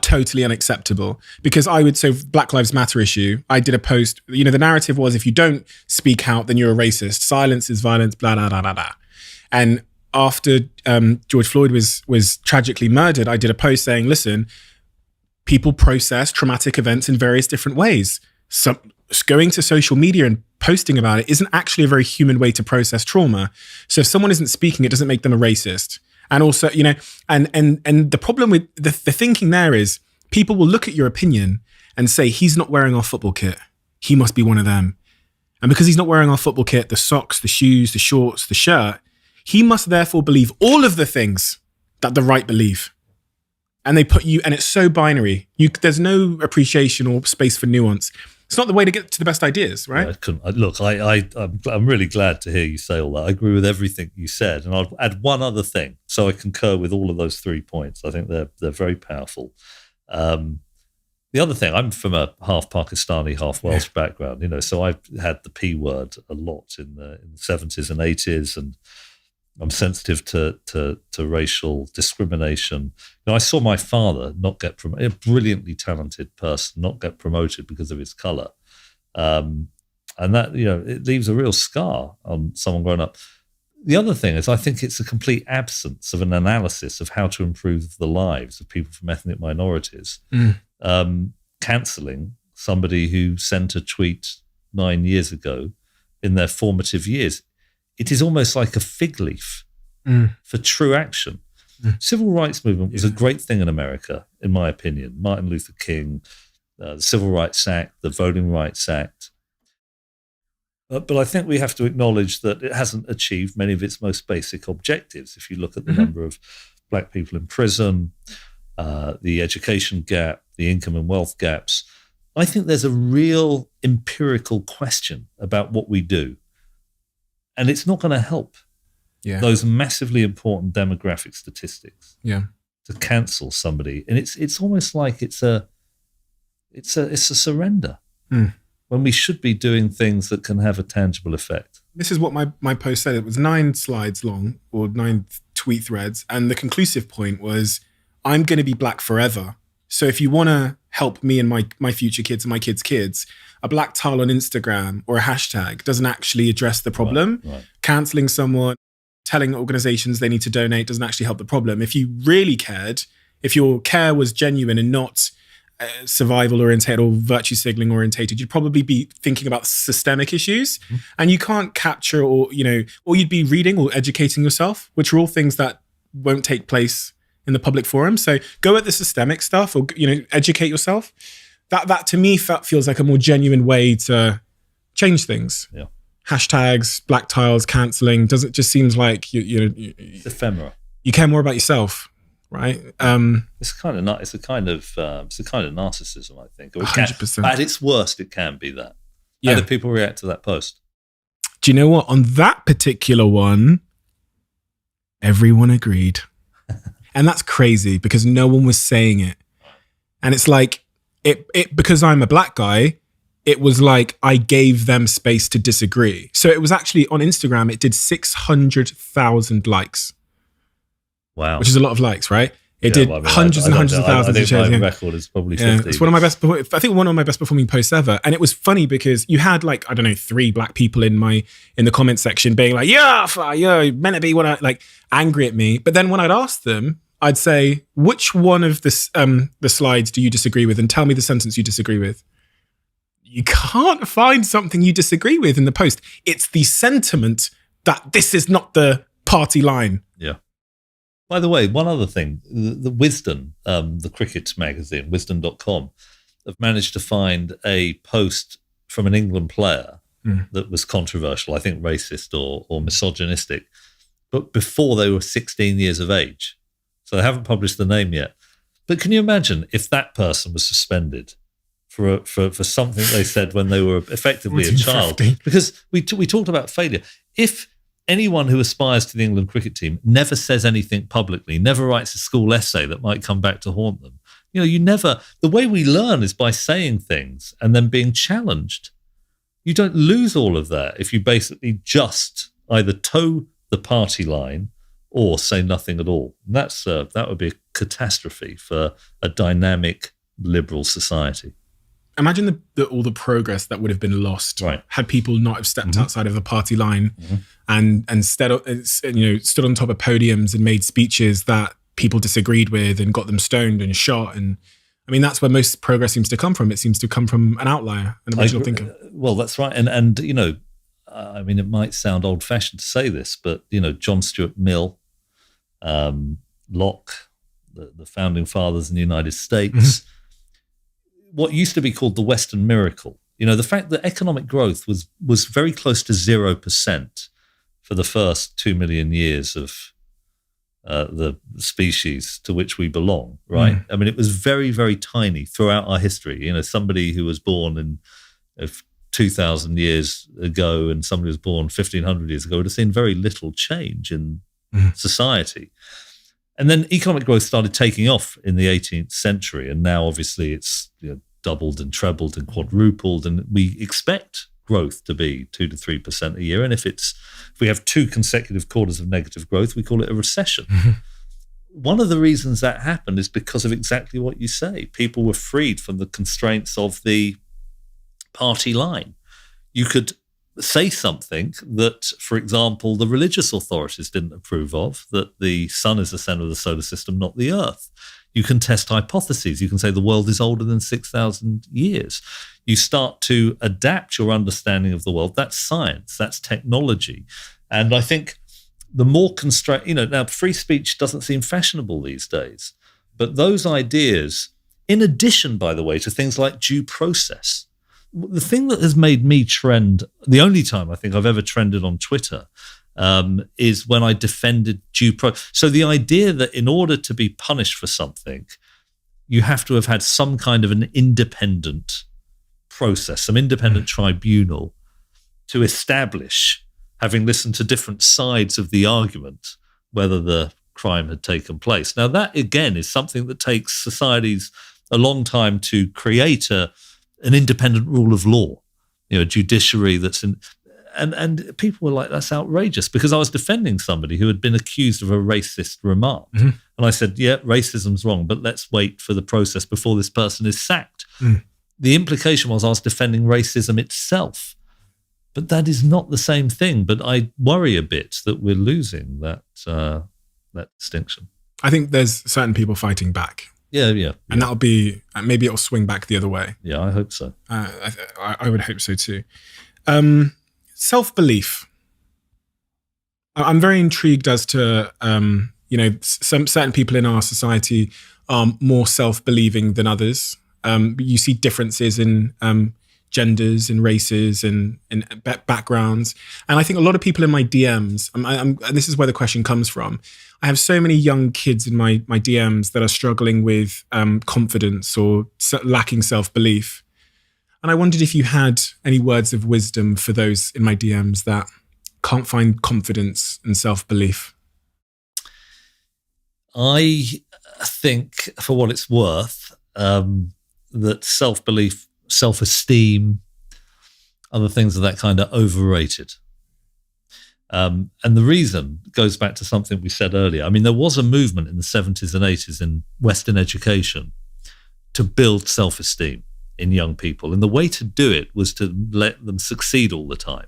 totally unacceptable, because I would say Black Lives Matter issue, I did a post, the narrative was, if you don't speak out, then you're a racist. Silence is violence, blah, blah, blah, blah, blah. And after George Floyd was tragically murdered, I did a post saying, listen, people process traumatic events in various different ways. So going to social media and posting about it isn't actually a very human way to process trauma. So if someone isn't speaking, it doesn't make them a racist. And also, and the problem with the thinking there is, people will look at your opinion and say, he's not wearing our football kit, he must be one of them. And because he's not wearing our football kit, the socks, the shoes, the shorts, the shirt, he must therefore believe all of the things that the right believe. And they put you, and it's so binary. There's no appreciation or space for nuance. It's not the way to get to the best ideas, right? Yeah, I'm really glad to hear you say all that. I agree with everything you said. And I'll add one other thing. So I concur with all of those 3 points. I think they're very powerful. The other thing, I'm from a half Pakistani, half Welsh background, so I've had the P word a lot in the 70s and 80s, and I'm sensitive to racial discrimination. I saw my father not get promoted, a brilliantly talented person, not get promoted because of his colour. And that, it leaves a real scar on someone growing up. The other thing is I think it's a complete absence of an analysis of how to improve the lives of people from ethnic minorities. Cancelling somebody who sent a tweet 9 years ago in their formative years, it is almost like a fig leaf for true action. Civil rights movement was a great thing in America, in my opinion. Martin Luther King, the Civil Rights Act, the Voting Rights Act. But I think we have to acknowledge that it hasn't achieved many of its most basic objectives. If you look at the number of black people in prison, the education gap, the income and wealth gaps, I think there's a real empirical question about what we do. And it's not going to help those massively important demographic statistics to cancel somebody. And it's almost like it's a surrender when we should be doing things that can have a tangible effect. This is what my post said. It was 9 slides long, or 9 tweet threads. And the conclusive point was, I'm going to be black forever. So if you want to help me and my future kids and my kids' kids, a black tile on Instagram or a hashtag doesn't actually address the problem. Right. Canceling someone, telling organizations they need to donate doesn't actually help the problem. If you really cared, if your care was genuine and not survival oriented or virtue signaling orientated, you'd probably be thinking about systemic issues. And you can't capture or you'd be reading or educating yourself, which are all things that won't take place in the public forum. So go at the systemic stuff, or educate yourself. That to me feels like a more genuine way to change things. Yeah. Hashtags, black tiles, cancelling just seems like it's ephemera. You care more about yourself, right? It's a kind of narcissism, I think. 100%. At its worst, it can be that. Yeah. How do people react to that post? Do you know what? On that particular one, everyone agreed. And that's crazy because no one was saying it. And it's like, it because I'm a black guy, it was like I gave them space to disagree. So it was actually on Instagram, it did 600,000 likes. Wow. Which is a lot of likes, right? It did hundreds and hundreds of thousands of shares. My record is probably 50. It's one of my best performing posts ever. And it was funny because you had 3 black people in the comment section being like, meant to be angry at me. But then when I'd ask them, I'd say, which one of the slides do you disagree with? And tell me the sentence you disagree with. You can't find something you disagree with in the post. It's the sentiment that this is not the party line. Yeah. By the way, one other thing, the Wisden, the cricket magazine, wisden.com, have managed to find a post from an England player that was controversial, I think racist or misogynistic, but before they were 16 years of age. So they haven't published the name yet. But can you imagine if that person was suspended for something they said when they were effectively a child? Because we talked about failure. If anyone who aspires to the England cricket team never says anything publicly, never writes a school essay that might come back to haunt them, the way we learn is by saying things and then being challenged. You don't lose all of that if you basically just either toe the party line or say nothing at all. And that would be a catastrophe for a dynamic liberal society. Imagine all the progress that would have been lost had people not have stepped outside of the party line and stood on top of podiums and made speeches that people disagreed with and got them stoned and shot. And I mean, that's where most progress seems to come from. It seems to come from an outlier, an original thinker. Well, that's right. And I mean, it might sound old-fashioned to say this, but John Stuart Mill, Locke, the founding fathers in the United States, what used to be called the Western miracle. The fact that economic growth was very close to 0% for the first 2 million years of the species to which we belong, right? I mean, it was very, very tiny throughout our history. Somebody who was born in 2,000 years ago and somebody who was born 1,500 years ago would have seen very little change in society. And then economic growth started taking off in the 18th century, and now obviously it's doubled and trebled and quadrupled, and we expect growth to be 2 to 3% a year. And if we have 2 consecutive quarters of negative growth, we call it a recession. One of the reasons that happened is because of exactly what you say. People were freed from the constraints of the party line. You could say something that, for example, the religious authorities didn't approve of, that the sun is the center of the solar system, not the earth. You can test hypotheses. You can say the world is older than 6,000 years. You start to adapt your understanding of the world. That's science. That's technology. And I think the more constraint, now free speech doesn't seem fashionable these days, but those ideas, in addition, by the way, to things like due process, the thing that has made me trend, the only time I think I've ever trended on Twitter, is when I defended due process. So the idea that in order to be punished for something, you have to have had some kind of an independent process, some independent tribunal to establish, having listened to different sides of the argument, whether the crime had taken place. Now that, again, is something that takes societies a long time to create an independent rule of law, a judiciary that's in... And people were like, that's outrageous, because I was defending somebody who had been accused of a racist remark. Mm-hmm. And I said, yeah, racism's wrong, but let's wait for the process before this person is sacked. Mm. The implication was I was defending racism itself. But that is not the same thing. But I worry a bit that we're losing that distinction. I think there's certain people fighting back. Yeah. And that'll be, maybe it'll swing back the other way. Yeah, I hope so. I would hope so too. Self-belief. I'm very intrigued as to, some certain people in our society are more self-believing than others. You see differences in genders and races and backgrounds. And I think a lot of people in my DMs, and this is where the question comes from, I have so many young kids in my DMs that are struggling with confidence or lacking self-belief. And I wondered if you had any words of wisdom for those in my DMs that can't find confidence and self-belief. I think, for what it's worth, that self-belief, self-esteem, other things of that kind are overrated. And the reason goes back to something we said earlier. I mean, there was a movement in the 70s and 80s in Western education to build self-esteem in young people. And the way to do it was to let them succeed all the time,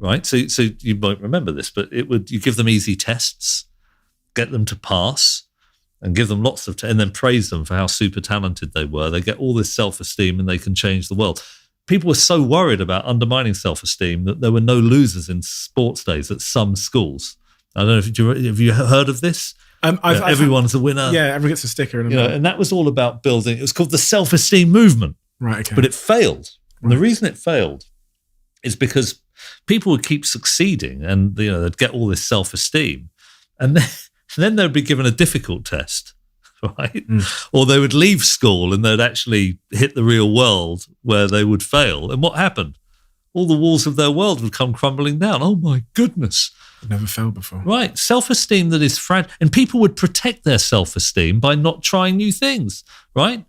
right? So you might remember this, but you give them easy tests, get them to pass, and give them lots of, and then praise them for how super talented they were. They get all this self-esteem and they can change the world. People were so worried about undermining self-esteem that there were no losers in sports days at some schools. I don't know have you heard of this? Everyone's a winner. Yeah, everyone gets a sticker. And that was all about building. It was called the self-esteem movement. Right, okay. But it failed. And the reason it failed is because people would keep succeeding and they'd get all this self-esteem. And then they'd be given a difficult test, right? Or they would leave school and they'd actually hit the real world where they would fail. And what happened? All the walls of their world would come crumbling down. Oh my goodness. I've never failed before. Right. Self-esteem that is fragile. And people would protect their self-esteem by not trying new things, right?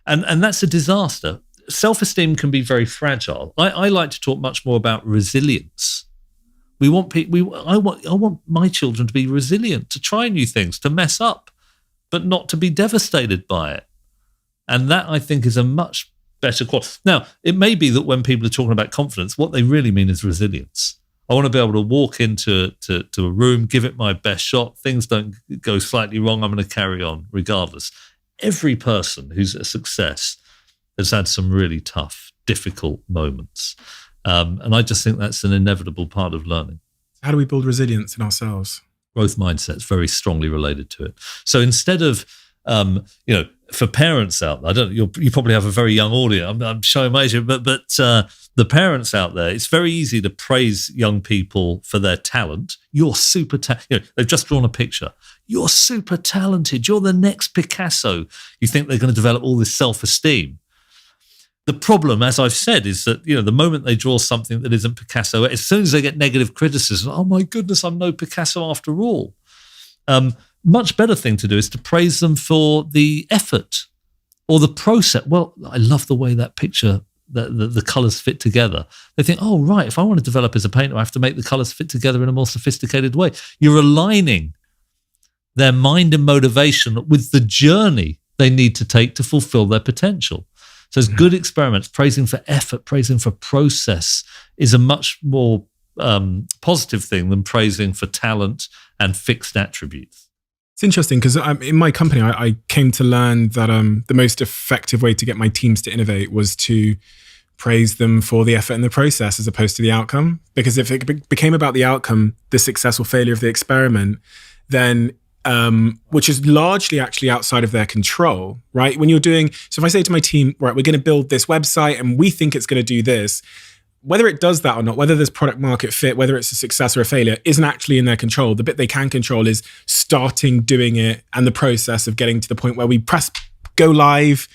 And that's a disaster. Self-esteem can be very fragile. I like to talk much more about resilience. I want my children to be resilient, to try new things, to mess up, but not to be devastated by it. And that, I think, is a much better quality. Now, it may be that when people are talking about confidence, what they really mean is resilience. I want to be able to walk into a room, give it my best shot. Things don't go slightly wrong. I'm going to carry on regardless. Every person who's a success has had some really tough, difficult moments. And I just think that's an inevitable part of learning. How do we build resilience in ourselves? Growth mindset's very strongly related to it. So instead of, for parents out there, you probably have a very young audience. I'm showing my age, but the parents out there, it's very easy to praise young people for their talent. You're super they've just drawn a picture. You're super talented. You're the next Picasso. You think they're going to develop all this self-esteem. The problem, as I've said, is that, the moment they draw something that isn't Picasso, as soon as they get negative criticism, oh my goodness, I'm no Picasso after all. Much better thing to do is to praise them for the effort or the process. Well, I love the way that picture, the colours fit together. They think, oh, right, if I want to develop as a painter, I have to make the colours fit together in a more sophisticated way. You're aligning their mind and motivation with the journey they need to take to fulfill their potential. So it's good experiments, praising for effort, praising for process is a much more positive thing than praising for talent and fixed attributes. It's interesting because in my company, I came to learn that the most effective way to get my teams to innovate was to praise them for the effort and the process as opposed to the outcome. Because if it became about the outcome, the success or failure of the experiment, then which is largely actually outside of their control, right? When you're doing, so if I say to my team, right, we're going to build this website and we think it's going to do this, whether it does that or not, whether there's product market fit, whether it's a success or a failure, isn't actually in their control. The bit they can control is starting doing it and the process of getting to the point where we press go live.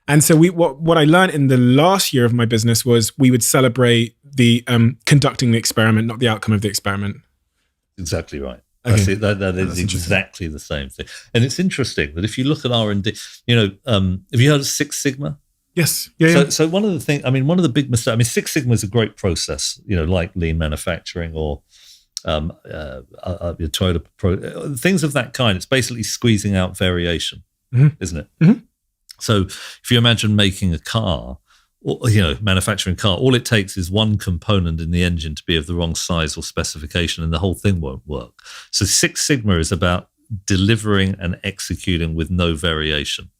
And so what I learned in the last year of my business was we would celebrate the conducting the experiment, not the outcome of the experiment. Exactly right. Okay. That is exactly the same thing. And it's interesting that if you look at R&D, have you heard of Six Sigma? Yes. Yeah. So one of the things, one of the big mistakes, Six Sigma is a great process, like lean manufacturing or your Toyota things of that kind. It's basically squeezing out variation, isn't it? Mm-hmm. So if you imagine making a car, or, manufacturing a car, all it takes is one component in the engine to be of the wrong size or specification and the whole thing won't work. So Six Sigma is about delivering and executing with no variation.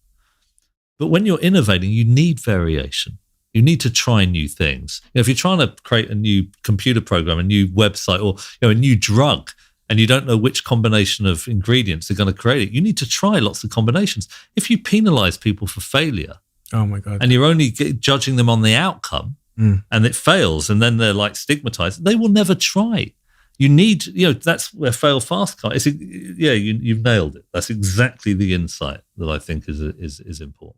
But when you're innovating, you need variation. You need to try new things. If you're trying to create a new computer program, a new website, or a new drug, and you don't know which combination of ingredients are going to create it, you need to try lots of combinations. If you penalize people for failure, oh my God, and you're only judging them on the outcome, and it fails, and then they're like stigmatized, they will never try. You need, that's where fail fast comes. You've nailed it. That's exactly the insight that I think is important.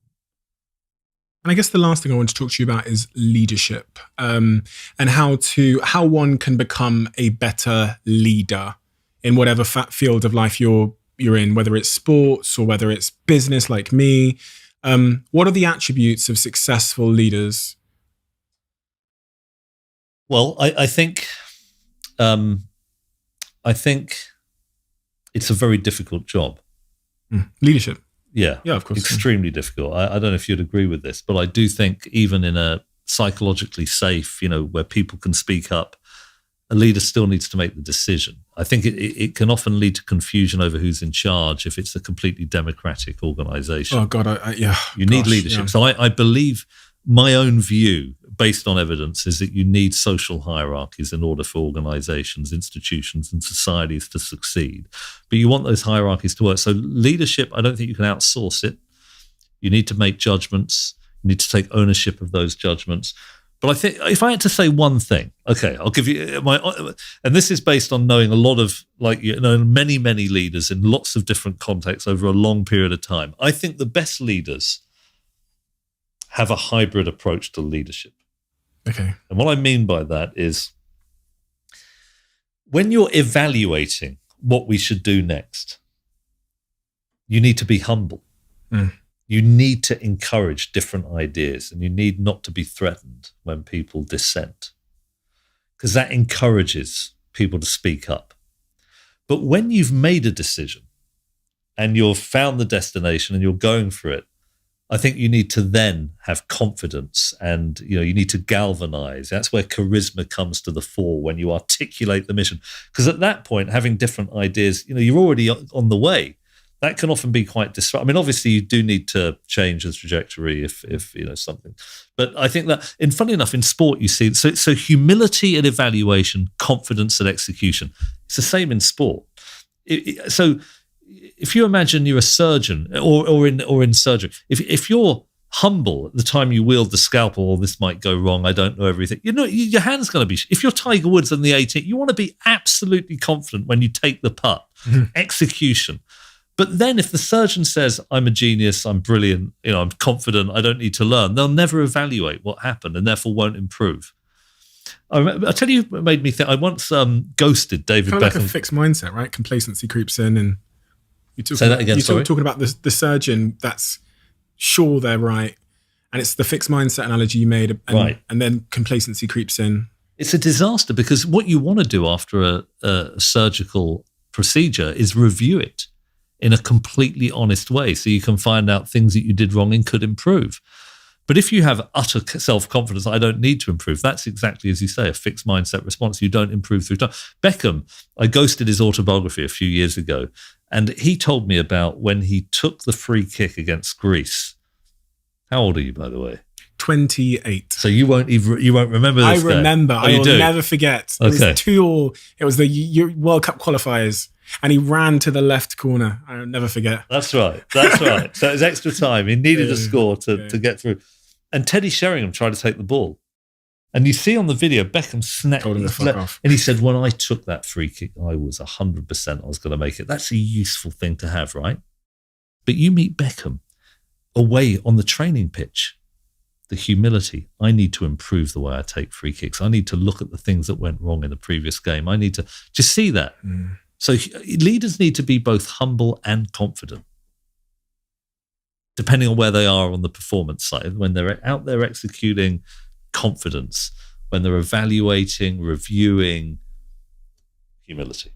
And I guess the last thing I want to talk to you about is leadership, and how one can become a better leader in whatever field of life you're in, whether it's sports or whether it's business like me. What are the attributes of successful leaders? Well, I think it's a very difficult job. Leadership. Yeah, of course. Extremely difficult. I don't know if you'd agree with this, but I do think even in a psychologically safe, where people can speak up, a leader still needs to make the decision. I think it can often lead to confusion over who's in charge if it's a completely democratic organization. Oh God, You need leadership. Yeah. So I believe my own view, based on evidence, is that you need social hierarchies in order for organizations, institutions, and societies to succeed. But you want those hierarchies to work. So leadership, I don't think you can outsource it. You need to make judgments. You need to take ownership of those judgments. But I think if I had to say one thing, okay, I'll give you and this is based on knowing a lot of, many, many leaders in lots of different contexts over a long period of time. I think the best leaders have a hybrid approach to leadership. Okay. And what I mean by that is when you're evaluating what we should do next, you need to be humble. You need to encourage different ideas, and you need not to be threatened when people dissent, because that encourages people to speak up. But when you've made a decision and you've found the destination and you're going for it, I think you need to then have confidence, and you need to galvanize. That's where charisma comes to the fore, when you articulate the mission. Because at that point, having different ideas, you're already on the way. That can often be quite disruptive. Obviously, you do need to change the trajectory if something. But I think that, and funny enough, in sport, you see, so humility at evaluation, confidence at execution. It's the same in sport. So if you imagine you're a surgeon or in surgery, if you're humble at the time you wield the scalpel, or this might go wrong, I don't know everything, your hand's going to be, if you're Tiger Woods in the 18th, you want to be absolutely confident when you take the putt. Execution. But then if the surgeon says, I'm a genius, I'm brilliant, I'm confident, I don't need to learn, they'll never evaluate what happened and therefore won't improve. I'll tell you what made me think. I once ghosted David Beckham. Like a fixed mindset, right? Complacency creeps in, and say that again. You're talking about the surgeon that's sure they're right, and it's the fixed mindset analogy you made, and then complacency creeps in. It's a disaster, because what you want to do after a surgical procedure is review it in a completely honest way, so you can find out things that you did wrong and could improve. But if you have utter self-confidence, I don't need to improve, that's exactly, as you say, a fixed mindset response. You don't improve through time. Beckham, I ghosted his autobiography a few years ago, and he told me about when he took the free kick against Greece. How old are you, by the way? 28. So you won't remember this I remember. Oh, I will never forget. It was 2-2. It was the World Cup qualifiers. And he ran to the left corner. I'll never forget. That's right. So it was extra time. He needed a score to get through. And Teddy Sheringham tried to take the ball. And you see on the video, Beckham snapped. Told him to fuck off. And he said, when I took that free kick, I was 100% I was going to make it. That's a useful thing to have, right? But you meet Beckham away on the training pitch. The humility. I need to improve the way I take free kicks. I need to look at the things that went wrong in the previous game. I need to just see that. So leaders need to be both humble and confident, depending on where they are on the performance side. When they're out there executing, confidence. When they're evaluating, reviewing, humility.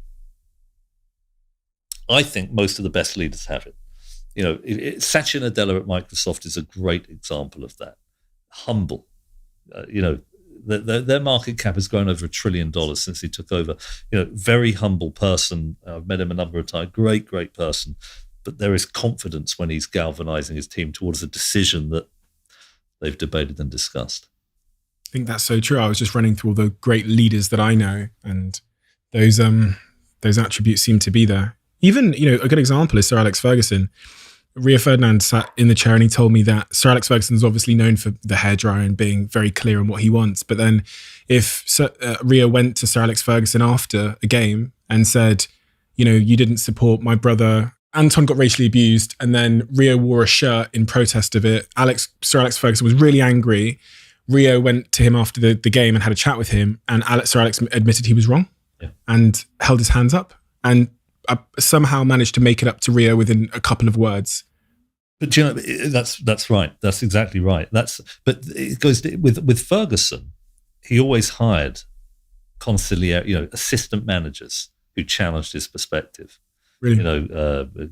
I think most of the best leaders have it. You know, Satya Nadella at Microsoft is a great example of that. Humble. Their market cap has grown over $1 trillion since he took over. You know, very humble person. I've met him a number of times. Great person. But there is confidence when he's galvanizing his team towards a decision that they've debated and discussed. I think that's so true. I was just running through all the great leaders that I know, and those attributes seem to be there. Even, a good example is Sir Alex Ferguson. Rio Ferdinand sat in the chair and he told me that Sir Alex Ferguson is obviously known for the hairdryer and being very clear on what he wants. But then if Rio went to Sir Alex Ferguson after a game and said, you didn't support my brother, Anton got racially abused, and then Rio wore a shirt in protest of it. Sir Alex Ferguson was really angry. Rio went to him after the game and had a chat with him, and Sir Alex admitted he was wrong and held his hands up and somehow managed to make it up to Rio within a couple of words. But that's right. That's exactly right. But it goes with Ferguson. He always hired assistant managers who challenged his perspective. Really?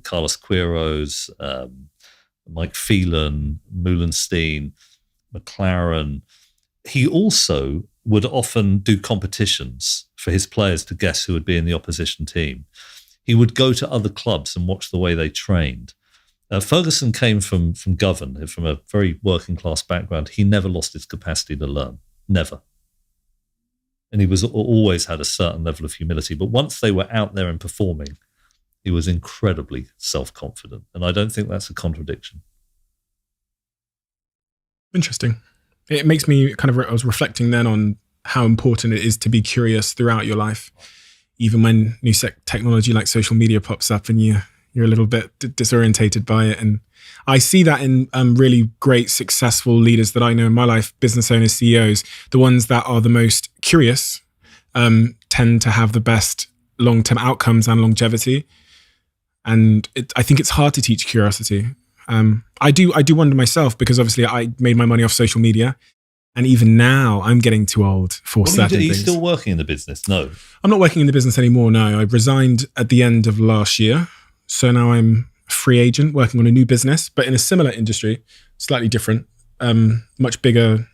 Carlos Queiroz, Mike Phelan, Meulenstein, McLaren. He also would often do competitions for his players to guess who would be in the opposition team. He would go to other clubs and watch the way they trained. Ferguson came from Govan, from a very working class background. He never lost his capacity to learn, never. And he always had a certain level of humility. But once they were out there and performing, he was incredibly self-confident. And I don't think that's a contradiction. Interesting. It makes me I was reflecting then on how important it is to be curious throughout your life, even when new technology like social media pops up and you're a little bit disorientated by it. And I see that in really great, successful leaders that I know in my life, business owners, CEOs, the ones that are the most curious tend to have the best long-term outcomes and longevity. And I think it's hard to teach curiosity. I do wonder myself, because obviously I made my money off social media. And even now, I'm getting too old for certain things. Are you still working in the business? No. I'm not working in the business anymore, no. I resigned at the end of last year. So now I'm a free agent working on a new business, but in a similar industry, slightly different, much bigger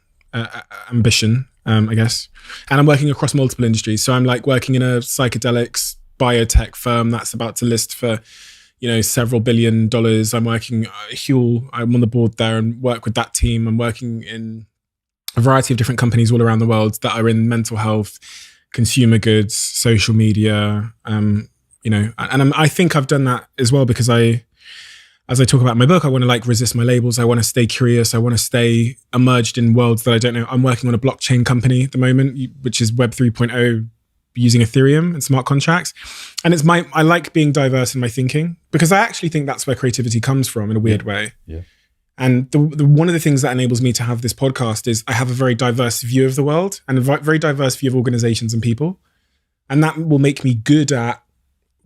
ambition, I guess. And I'm working across multiple industries. So I'm working in a psychedelics biotech firm that's about to list for several $1 billion. I'm working Huel. I'm on the board there and work with that team. I'm working in a variety of different companies all around the world that are in mental health, consumer goods, social media, and I think I've done that as well because as I talk about in my book, I want to resist my labels. I want to stay curious. I want to stay immersed in worlds that I don't know. I'm working on a blockchain company at the moment, which is Web 3.0 using Ethereum and smart contracts. And I like being diverse in my thinking because I actually think that's where creativity comes from in a weird way. Yeah. And one of the things that enables me to have this podcast is I have a very diverse view of the world and a very diverse view of organizations and people. And that will make me good at,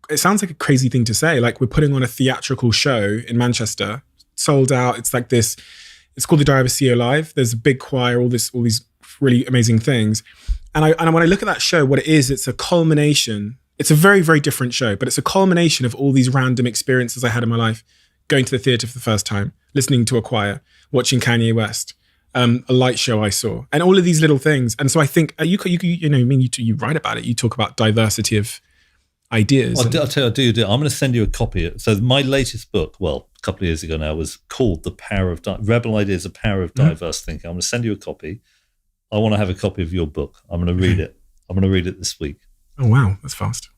it sounds like a crazy thing to say. We're putting on a theatrical show in Manchester, sold out. It's it's called the Diary of a CEO Live. There's a big choir, all these really amazing things. And when I look at that show, what it is, it's a culmination. It's a very, very different show, but it's a culmination of all these random experiences I had in my life. Going to the theater for the first time, listening to a choir, watching Kanye West, a light show I saw, and all of these little things. And so I think you write about it. You talk about diversity of ideas. I'll tell you, I do. I'm going to send you a copy. So my latest book, well, a couple of years ago now, was called The Power of Rebel Ideas, The Power of Diverse Thinking. I'm going to send you a copy. I want to have a copy of your book. I'm going to read it. I'm going to read it this week. Oh, wow. That's fast.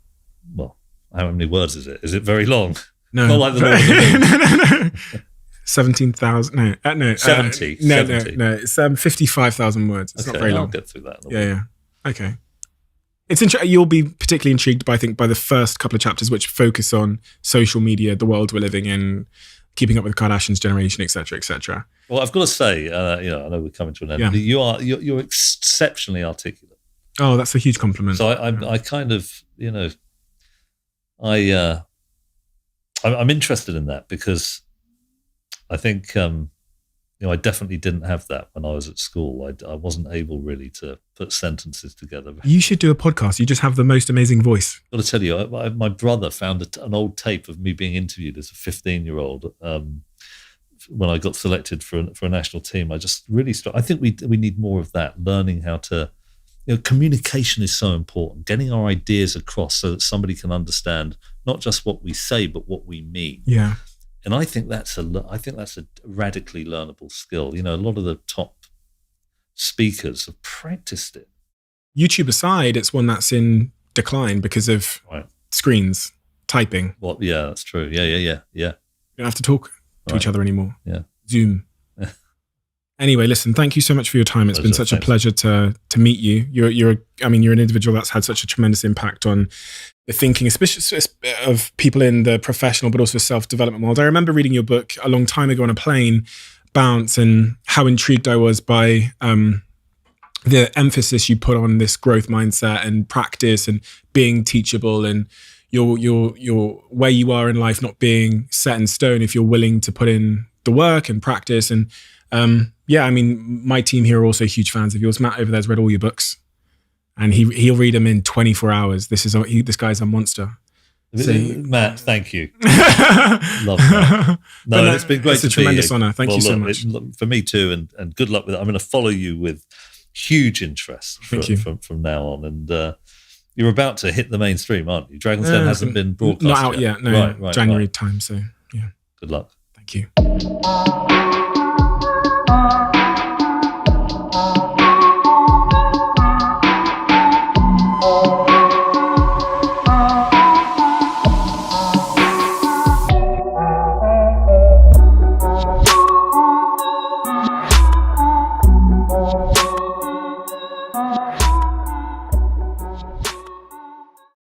Well, how many words is it? Is it very long? No. Not like the Lord of the Rings. No. 17,000. No. 70. No. 70. No. It's 55,000 words. It's not very long. I'll get through that. Yeah. Okay. It's you'll be particularly intrigued by the first couple of chapters, which focus on social media, the world we're living in, keeping up with the Kardashians' generation, etc., etc. Well, I've got to say, I know we're coming to an end. But you're exceptionally articulate. Oh, that's a huge compliment. So I kind of, I'm interested in that because I think, I definitely didn't have that when I was at school. I wasn't able really to put sentences together. You should do a podcast. You just have the most amazing voice. I've got to tell you, my brother found an old tape of me being interviewed as a 15-year-old when I got selected for a national team. I just really I think we need more of that, learning how to, communication is so important, getting our ideas across so that somebody can understand not just what we say, but what we mean. Yeah. And I think that's a radically learnable skill. A lot of the top speakers have practiced it. YouTube aside, it's one that's in decline because of screens, typing. Well, yeah, that's true. Yeah. You don't have to talk to each other anymore. Yeah. Zoom. Anyway, listen, thank you so much for your time. It's been such a pleasure to meet you. You're an individual that's had such a tremendous impact on the thinking, especially of people in the professional, but also self-development world. I remember reading your book a long time ago on a plane, Bounce, and how intrigued I was by the emphasis you put on this growth mindset and practice and being teachable and your where you are in life not being set in stone if you're willing to put in the work and practice. And my team here are also huge fans of yours. Matt over there's read all your books, and he'll read them in 24 hours. This guy's a monster. So, Matt, thank you. Love that. No, it's been great. It's a tremendous honor. Thank you so much. For me too, and good luck with it. I'm going to follow you with huge interest from now on. And you're about to hit the mainstream, aren't you? Dragon's Den hasn't been broadcast not out yet. No, January time. So yeah. Good luck. Thank you.